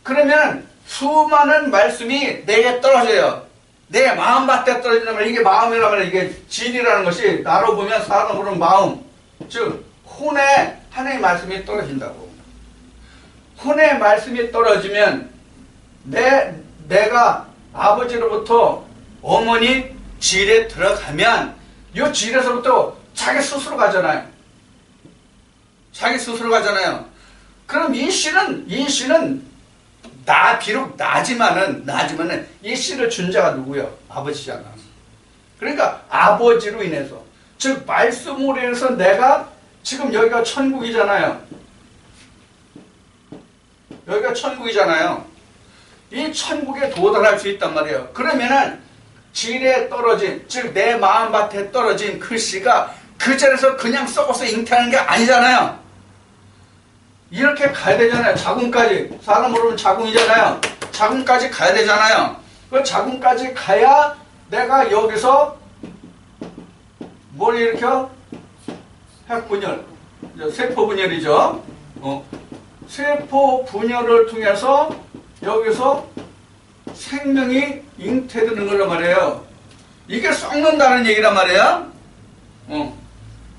그러면 수많은 말씀이 내게 떨어져요. 내 마음밭에 떨어진다면 이게 마음이라면 이게 진이라는 것이 나로 보면 사람으로는 마음, 즉 혼에 하나님의 말씀이 떨어진다고. 혼의 말씀이 떨어지면 내가 아버지로부터 어머니 질에 들어가면 이 질에서부터 자기 스스로 가잖아요. 그럼 이 씨는 비록 나지만은 이 씨를 준 자가 누구요? 아버지잖아. 그러니까 아버지로 인해서, 즉 말씀으로 인해서 내가 지금 여기가 천국이잖아요. 이 천국에 도달할 수 있단 말이에요. 그러면은 질에 떨어진, 즉 내 마음밭에 떨어진 그 씨가 그 자리에서 그냥 썩어서 잉태하는 게 아니잖아요. 이렇게 가야 되잖아요. 자궁까지. 사람으로는 자궁이잖아요. 자궁까지 가야 되잖아요. 그 자궁까지 가야 내가 여기서 뭘 일으켜? 핵분열. 세포분열이죠. 세포분열을 통해서 여기서 생명이 잉태되는 걸로 말이에요. 이게 썩는다는 얘기란 말이에요.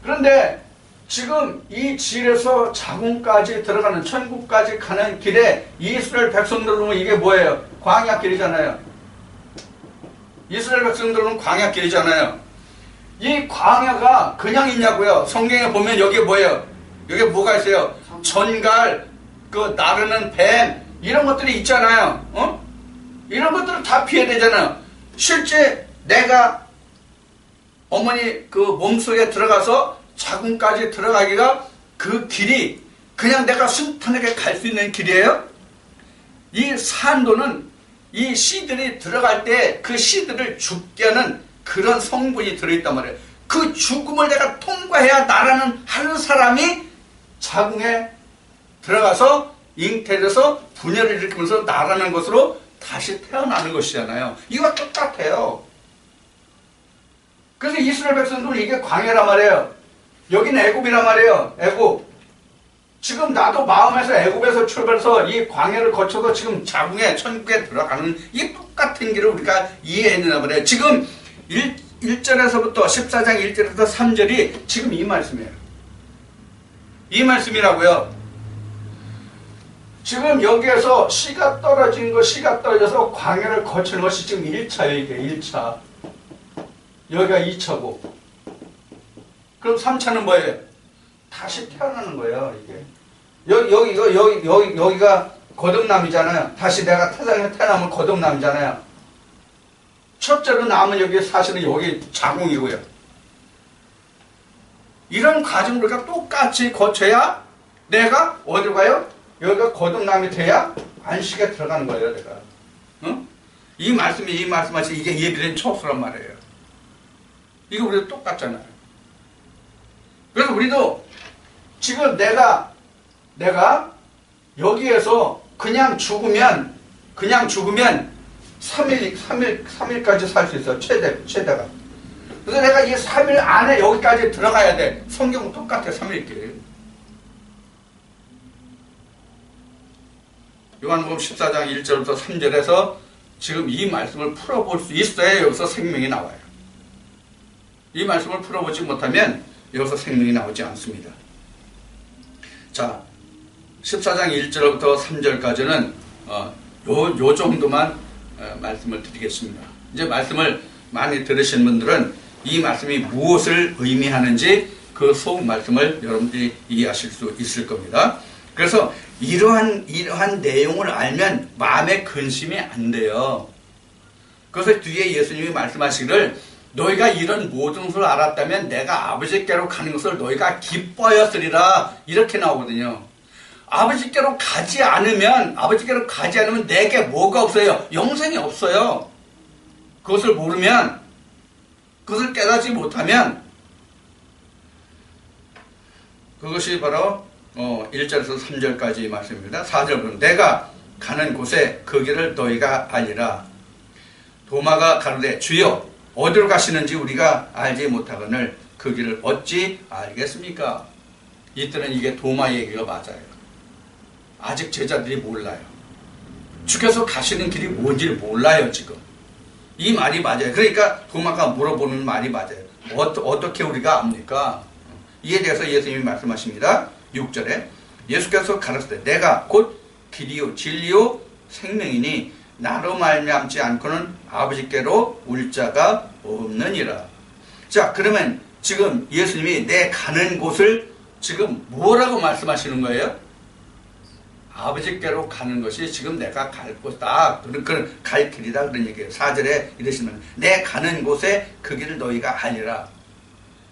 그런데 지금 이 질에서 자궁까지 들어가는 천국까지 가는 길에 이스라엘 백성들은 이게 뭐예요? 광야길이잖아요. 이스라엘 백성들은 광야길이잖아요. 이 광야가 그냥 있냐고요? 성경에 보면 여기에 뭐예요? 여기에 뭐가 있어요? 전갈, 그 나르는 뱀, 이런 것들이 있잖아요. 이런 것들을 다 피해야 되잖아요. 실제 내가 어머니 그 몸속에 들어가서 자궁까지 들어가기가 그 길이 그냥 내가 순탄하게 갈 수 있는 길이에요? 이 산도는 이 씨들이 들어갈 때 그 씨들을 죽게 하는 그런 성분이 들어있단 말이에요. 그 죽음을 내가 통과해야 나라는 한 사람이 자궁에 들어가서 잉태돼서 분열을 일으키면서 나라는 것으로 다시 태어나는 것이잖아요. 이거 똑같아요. 그래서 이스라엘 백성들은 이게 광야란 말이에요. 여기는 애굽이란 말이에요. 애굽. 지금 나도 마음에서 애굽에서 출발해서 이 광야를 거쳐서 지금 자궁에 천국에 들어가는 이 똑같은 길을 우리가 이해해야 말이에요. 지금 1절에서부터 14장 1절에서 3절이 지금 이 말씀이에요. 이 말씀이라고요. 지금 여기에서 씨가 떨어져서 광야를 거치는 것이 지금 1차예요. 이게 1차. 여기가 2차고. 그럼 3차는 뭐예요? 다시 태어나는 거예요. 이게. 여기가 거듭남이잖아요. 다시 내가 태상에 태어나면 거듭남이잖아요. 첫째로 남은 여기 사실은 여기 자궁이고요. 이런 과정을 우리가 똑같이 거쳐야 내가 어디로 가요? 여기가 거듭남이 돼야 안식에 들어가는 거예요. 내가. 응? 이 말씀하시 이게 예비된 촉수란 말이에요. 이거 우리도 똑같잖아요. 그래서 우리도 지금 내가 여기에서 그냥 죽으면 3일까지 살 수 있어. 최대가. 그래서 내가 이 3일 안에 여기까지 들어가야 돼. 성경은 똑같아. 3일길. 요한복음 14장 1절부터 3절에서 지금 이 말씀을 풀어볼 수 있어야 여기서 생명이 나와요. 이 말씀을 풀어보지 못하면 여기서 생명이 나오지 않습니다. 자, 14장 1절부터 3절까지는 요 정도만 말씀을 드리겠습니다. 이제 말씀을 많이 들으신 분들은 이 말씀이 무엇을 의미하는지 그 속 말씀을 여러분들이 이해하실 수 있을 겁니다. 그래서 이러한 내용을 알면 마음에 근심이 안 돼요. 그래서 뒤에 예수님이 말씀하시기를 너희가 이런 모든 것을 알았다면 내가 아버지께로 가는 것을 너희가 기뻐하였으리라 이렇게 나오거든요. 아버지께로 가지 않으면 내게 뭐가 없어요? 영생이 없어요. 그것을 모르면, 그것을 깨닫지 못하면 그것이 바로 1절에서 3절까지 말씀입니다. 4절은 내가 가는 곳에 그 길을 너희가 알리라. 도마가 가로되 주여 어디로 가시는지 우리가 알지 못하거늘 그 길을 어찌 알겠습니까? 이때는 이게 도마 얘기가 맞아요. 아직 제자들이 몰라요. 주께서 가시는 길이 뭔지를 몰라요. 지금 이 말이 맞아요. 그러니까 도마가 물어보는 말이 맞아요. 어떻게 우리가 압니까? 이에 대해서 예수님이 말씀하십니다. 6절에 예수께서 가르치되 내가 곧 길이요 진리요 생명이니 나로 말미암지 않고는 아버지께로 올 자가 없느니라. 자, 그러면 지금 예수님이 내 가는 곳을 지금 뭐라고 말씀하시는 거예요? 아버지께로 가는 것이 지금 내가 갈 곳이다. 그런 갈 길이다. 그런 얘기예요. 4절에 이러시면 내 가는 곳에 그 길을 너희가 알리라.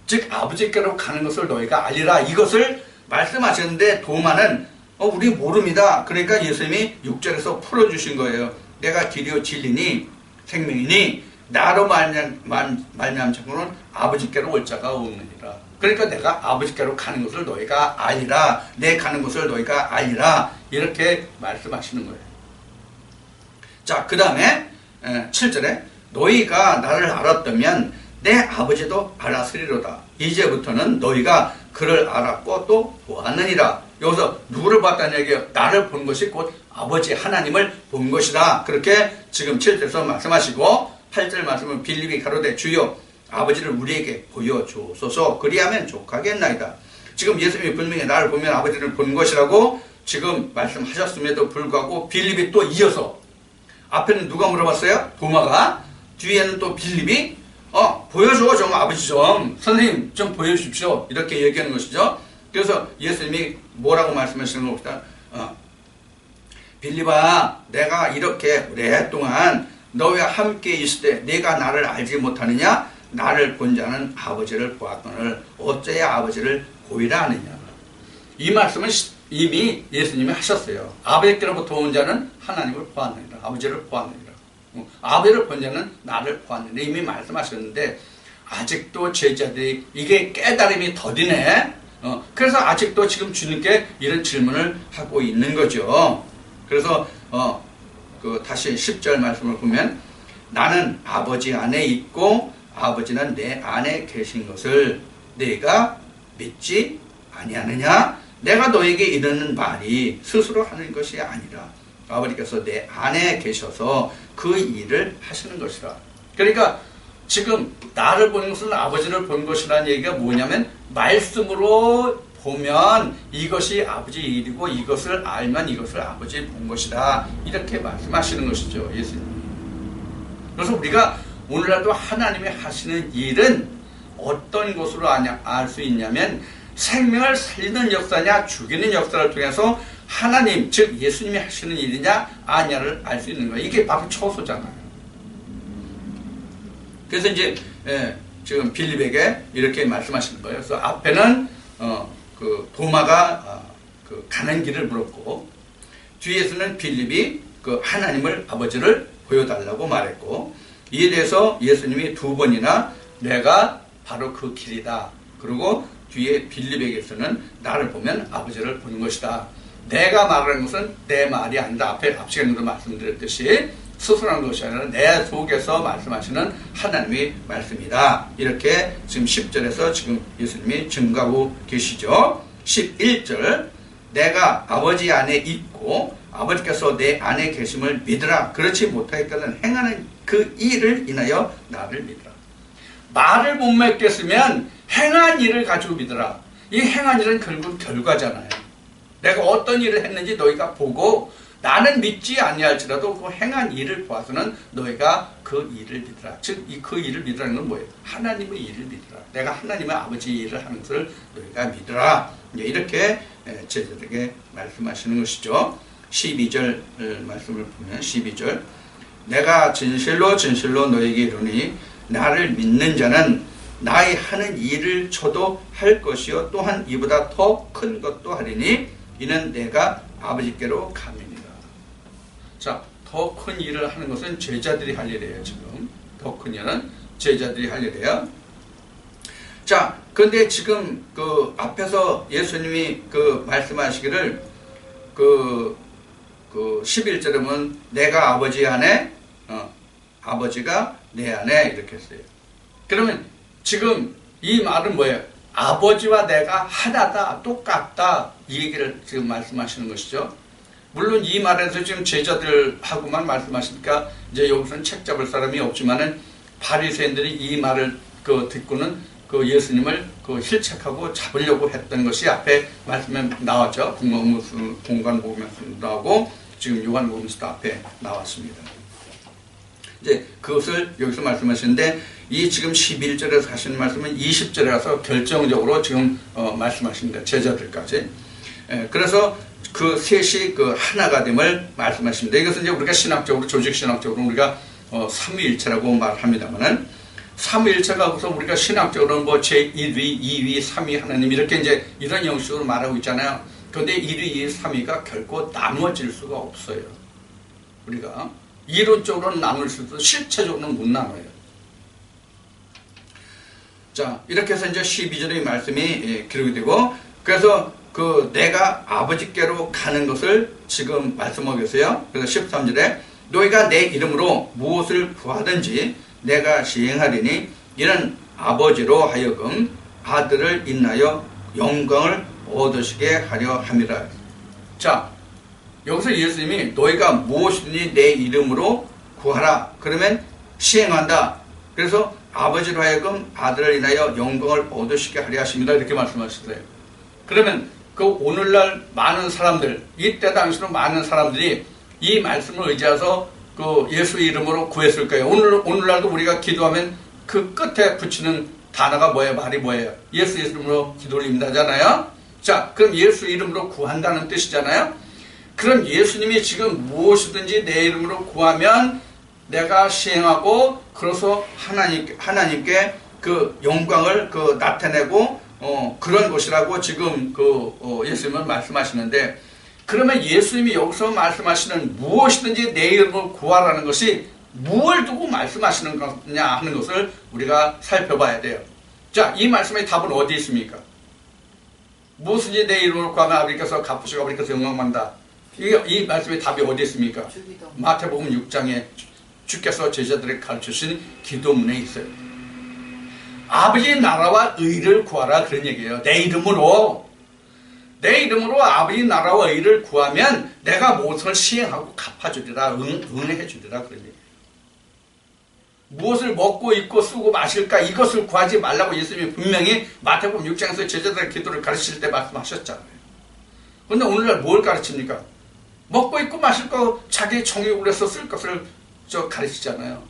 즉 아버지께로 가는 것을 너희가 알리라. 이것을 말씀하셨는데 도마는 우리 모릅니다. 그러니까 예수님이 6절에서 풀어주신 거예요. 내가 길이요 진리니 생명이니 나로 말미암고는 아버지께로 올 자가 없느니라. 그러니까 내가 아버지께로 가는 것을 너희가 알리라. 내 가는 것을 너희가 알리라. 이렇게 말씀하시는 거예요. 자, 그 다음에 7절에 너희가 나를 알았다면 내 아버지도 알았으리로다. 이제부터는 너희가 그를 알았고 또 보았느니라. 여기서 누구를 봤다는 얘기예요? 나를 본 것이 곧 아버지 하나님을 본 것이다. 그렇게 지금 7절에서 말씀하시고 8절 말씀은 빌립이 가로되 주여 아버지를 우리에게 보여주소서 그리하면 족하겠나이다. 지금 예수님이 분명히 나를 보면 아버지를 본 것이라고 지금 말씀하셨음에도 불구하고 빌립이 또 이어서 앞에는 누가 물어봤어요? 도마가. 뒤에는 또 빌립이 보여줘 좀 아버지 좀 선생님 좀 보여주십시오 이렇게 얘기하는 것이죠. 그래서 예수님이 뭐라고 말씀하시는 겁니다. 빌립아 내가 이렇게 오랫동안 너와 함께 있을 때 내가 나를 알지 못하느냐? 나를 본 자는 아버지를 보았거늘 어째야 아버지를 보이라 하느냐. 이 말씀은 이미 예수님이 하셨어요. 아버지께로부터 온 자는 하나님을 보았느니라. 아버지를 보았느니라. 아버지를 본 자는 나를 보았느니라. 이미 말씀하셨는데 아직도 제자들이 이게 깨달음이 더디네. 그래서 아직도 지금 주님께 이런 질문을 하고 있는 거죠. 그래서 다시 10절 말씀을 보면 나는 아버지 안에 있고 아버지는 내 안에 계신 것을 내가 믿지 아니하느냐? 내가 너에게 이르는 말이 스스로 하는 것이 아니라 아버지께서 내 안에 계셔서 그 일을 하시는 것이라. 그러니까 지금 나를 보는 것은 아버지를 본 것이라는 얘기가 뭐냐면 말씀으로 보면 이것이 아버지 일이고 이것을 알면 이것을 아버지 본 것이다. 이렇게 말씀하시는 것이죠. 예수님. 그래서 우리가 오늘날도 하나님이 하시는 일은 어떤 것으로 알 수 있냐면 생명을 살리는 역사냐 죽이는 역사를 통해서 하나님 즉 예수님이 하시는 일이냐 아냐를 알 수 있는 거예요. 이게 바로 초소잖아요. 그래서 이제 지금 빌립에게 이렇게 말씀하시는 거예요. 그래서 앞에는 그 도마가 그 가는 길을 물었고 뒤에서는 빌립이 그 하나님을 아버지를 보여달라고 말했고 이에 대해서 예수님이 두 번이나 내가 바로 그 길이다. 그리고 뒤에 빌립에게서는 나를 보면 아버지를 보는 것이다. 내가 말하는 것은 내 말이 아니다. 앞에 시간에도 말씀드렸듯이 스스로 하는 것이 아니라 내 속에서 말씀하시는 하나님의 말씀이다. 이렇게 지금 10절에서 지금 예수님이 증거하고 계시죠. 11절 내가 아버지 안에 있고 아버지께서 내 안에 계심을 믿으라. 그렇지 못하겠거든 행하는 그 일을 인하여 나를 믿으라. 말을 못 믿겠으면 행한 일을 가지고 믿으라. 이 행한 일은 결국 결과잖아요. 내가 어떤 일을 했는지 너희가 보고 나는 믿지 아니할지라도 그 행한 일을 보아서는 너희가 그 일을 믿으라. 즉 그 일을 믿으라는 건 뭐예요? 하나님의 일을 믿으라. 내가 하나님의 아버지 일을 하는 것을 너희가 믿으라. 이렇게 제자들에게 말씀하시는 것이죠. 12절 말씀을 보면 12절 내가 진실로 진실로 너에게 이르니 나를 믿는 자는 나의 하는 일을 저도 할 것이요 또한 이보다 더 큰 것도 하리니 이는 내가 아버지께로 감이니라. 자, 더 큰 일을 하는 것은 제자들이 할 일이에요. 지금 더 큰 일은 제자들이 할 일이에요. 자, 그런데 지금 그 앞에서 예수님이 그 말씀하시기를 그 11절에 보면 내가 아버지 안에 아버지가 내 안에 이렇게 했어요. 그러면 지금 이 말은 뭐예요? 아버지와 내가 하나다, 똑같다 이 얘기를 지금 말씀하시는 것이죠. 물론 이 말에서 지금 제자들하고만 말씀하시니까 이제 여기서는 책 잡을 사람이 없지만은 바리새인들이 이 말을 듣고는 그 예수님을 힐책하고 잡으려고 했던 것이 앞에 말씀에 나왔죠. 공관복음에서도 나오고 지금 요한복음에서도 앞에 나왔습니다. 이제 그것을 여기서 말씀하시는데 이 지금 11절에서 하시는 말씀은 20절에 가서 결정적으로 지금 말씀하십니다. 제자들까지. 그래서 그 셋이 그 하나가 됨을 말씀하십니다. 이것은 이제 우리가 신학적으로 조직신학적으로 우리가 삼위일체라고 말합니다만은 삼위일체가 그래서 우리가 신학적으로는 뭐 제1위, 2위, 3위 하나님 이렇게 이제 이런 형식으로 말하고 있잖아요. 그런데 1위, 2위, 3위가 결코 나누어질 수가 없어요. 우리가 이론적으로는 나눌 수도 실체적으로는 못 나눠요. 자, 이렇게 해서 이제 12절의 말씀이 기록이 되고 그래서 내가 아버지께로 가는 것을 지금 말씀하고 계세요. 그래서 13절에 너희가 내 이름으로 무엇을 구하든지 내가 시행하리니 이는 아버지로 하여금 아들을 인하여 영광을 얻으시게 하려 함이라. 자, 여기서 예수님이 너희가 무엇이든지 내 이름으로 구하라. 그러면 시행한다. 그래서 아버지로 하여금 아들을 인하여 영광을 얻으시게 하려 하십니다. 이렇게 말씀하셨어요. 그러면 오늘날 많은 사람들, 이때 당시로 많은 사람들이 이 말씀을 의지해서 예수 이름으로 구했을까요? 오늘날도 우리가 기도하면 그 끝에 붙이는 단어가 뭐예요? 말이 뭐예요? 예수 이름으로 기도 올립니다잖아요. 자, 그럼 예수 이름으로 구한다는 뜻이잖아요. 그럼 예수님이 지금 무엇이든지 내 이름으로 구하면 내가 시행하고 그래서 하나님께 그 영광을 나타내고 그런 것이라고 지금 예수님은 말씀하시는데 그러면 예수님이 여기서 말씀하시는 무엇이든지 내 이름으로 구하라는 것이 무엇을 두고 말씀하시는 거냐 하는 것을 우리가 살펴봐야 돼요. 자, 이 말씀의 답은 어디 있습니까? 무엇이든지 내 이름으로 구하면 아버지께서 갚으시고 아버지께서 영광받는다. 이 말씀의 답이 어디 있습니까? 마태복음 6장에 주께서 제자들에게 가르치신 기도문에 있어요. 아버지의 나라와 의를 구하라 그런 얘기예요. 내 이름으로 아버지 나라와 의를 구하면 내가 무엇을 시행하고 갚아주리라, 응해주리라 그런 얘기예요. 무엇을 먹고 입고 쓰고 마실까 이것을 구하지 말라고 예수님이 분명히 마태복음 6장에서 제자들의 기도를 가르칠 때 말씀하셨잖아요. 그런데 오늘날 뭘 가르칩니까? 먹고 입고 마실 거 자기 정욕을 해서 쓸 것을 가르치잖아요.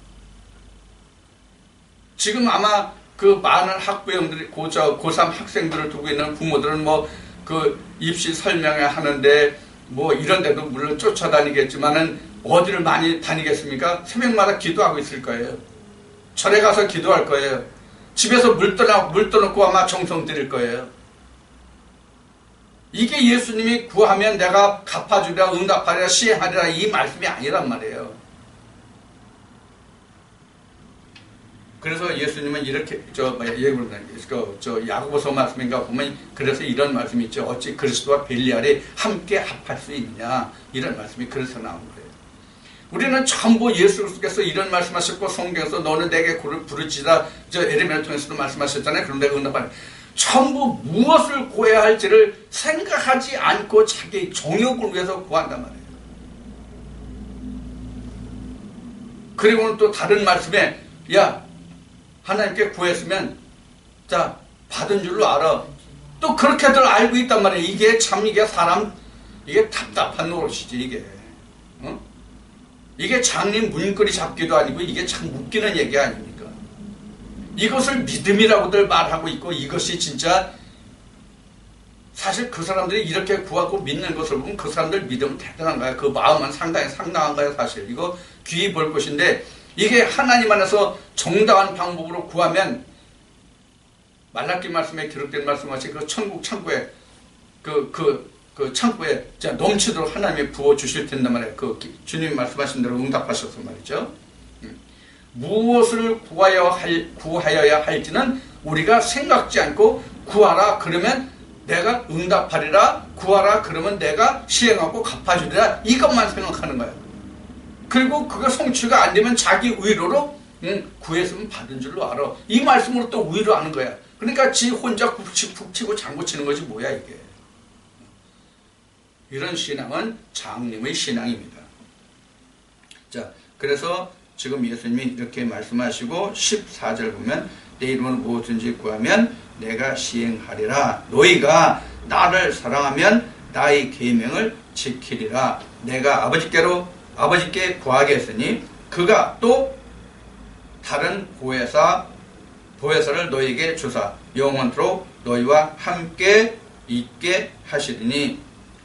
지금 아마 그 많은 학부형들이 고3 학생들을 두고 있는 부모들은 뭐 그 입시 설명회 하는데 뭐 이런 데도 물론 쫓아다니겠지만은 어디를 많이 다니겠습니까? 새벽마다 기도하고 있을 거예요. 절에 가서 기도할 거예요. 집에서 물 떠놓고 아마 정성 드릴 거예요. 이게 예수님이 구하면 내가 갚아주리라, 응답하리라, 시행하리라 이 말씀이 아니란 말이에요. 그래서 예수님은 이렇게 야고보서 말씀인가 보면 그래서 이런 말씀이 있죠. 어찌 그리스도와 벨리알이 함께 합할 수 있느냐 이런 말씀이 그래서 나온 거예요. 우리는 전부 예수께서 이런 말씀하셨고 성경에서 너는 내게 부르짖으라 에레미야를 통해서도 말씀하셨잖아요. 그럼 내가 응답하리. 전부 무엇을 구해야 할지를 생각하지 않고 자기 정욕을 위해서 구한단 말이에요. 그리고는 또 다른 말씀에 야 하나님께 구했으면 자 받은 줄로 알아. 또 그렇게들 알고 있단 말이에요. 이게 참 이게 사람 이게 답답한 노릇이지 이게. 이게 장님 문거리 잡기도 아니고 이게 참 웃기는 얘기 아닙니까? 이것을 믿음이라고들 말하고 있고 이것이 진짜 사실 그 사람들이 이렇게 구하고 믿는 것을 보면 그 사람들 믿음은 대단한 거야. 그 마음은 상당히 상당한 거야 사실. 이거 귀히 볼 것인데 이게 하나님 안에서 정당한 방법으로 구하면 말라기 말씀에 기록된 말씀하신 그 천국 창고에 그 창고에 넘치도록 하나님이 부어 주실 텐데 말이에요. 그 주님 말씀하신 대로 응답하셔서 말이죠. 무엇을 구하여야 할지는 우리가 생각지 않고 구하라 그러면 내가 응답하리라, 구하라 그러면 내가 시행하고 갚아주리라 이것만 생각하는 거예요. 그리고 그거 성취가 안 되면 자기 의로로 구했으면 받은 줄로 알아. 이 말씀으로 또 의로 아는 거야. 그러니까 지 혼자 북치고 장구치는 것이 뭐야 이게. 이런 신앙은 장님의 신앙입니다. 자, 그래서 지금 예수님이 이렇게 말씀하시고 14절 보면 내 이름으로 무엇든지 구하면 내가 시행하리라. 너희가 나를 사랑하면 나의 계명을 지키리라. 내가 아버지께 구하게 했으니 그가 또 다른 보혜사를 너희에게 주사 영원토록 너희와 함께 있게 하시리니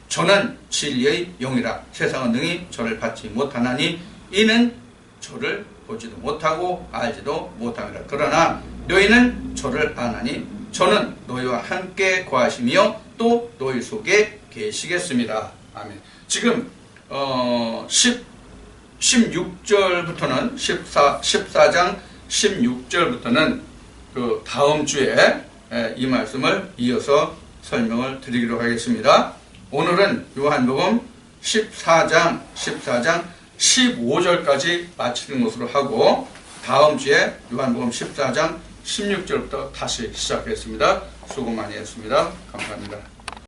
저는 진리의 영이라. 세상은 능히 저를 받지 못하나니 이는 저를 보지도 못하고 알지도 못함이라. 그러나 너희는 저를 아나니 저는 너희와 함께 거하시며 또 너희 속에 계시겠습니다. 아멘. 지금 16절부터는 14장 16절부터는 그 다음 주에 이 말씀을 이어서 설명을 드리도록 하겠습니다. 오늘은 요한복음 14장 15절까지 마치는 것으로 하고 다음 주에 요한복음 14장 16절부터 다시 시작하겠습니다. 수고 많이 했습니다. 감사합니다.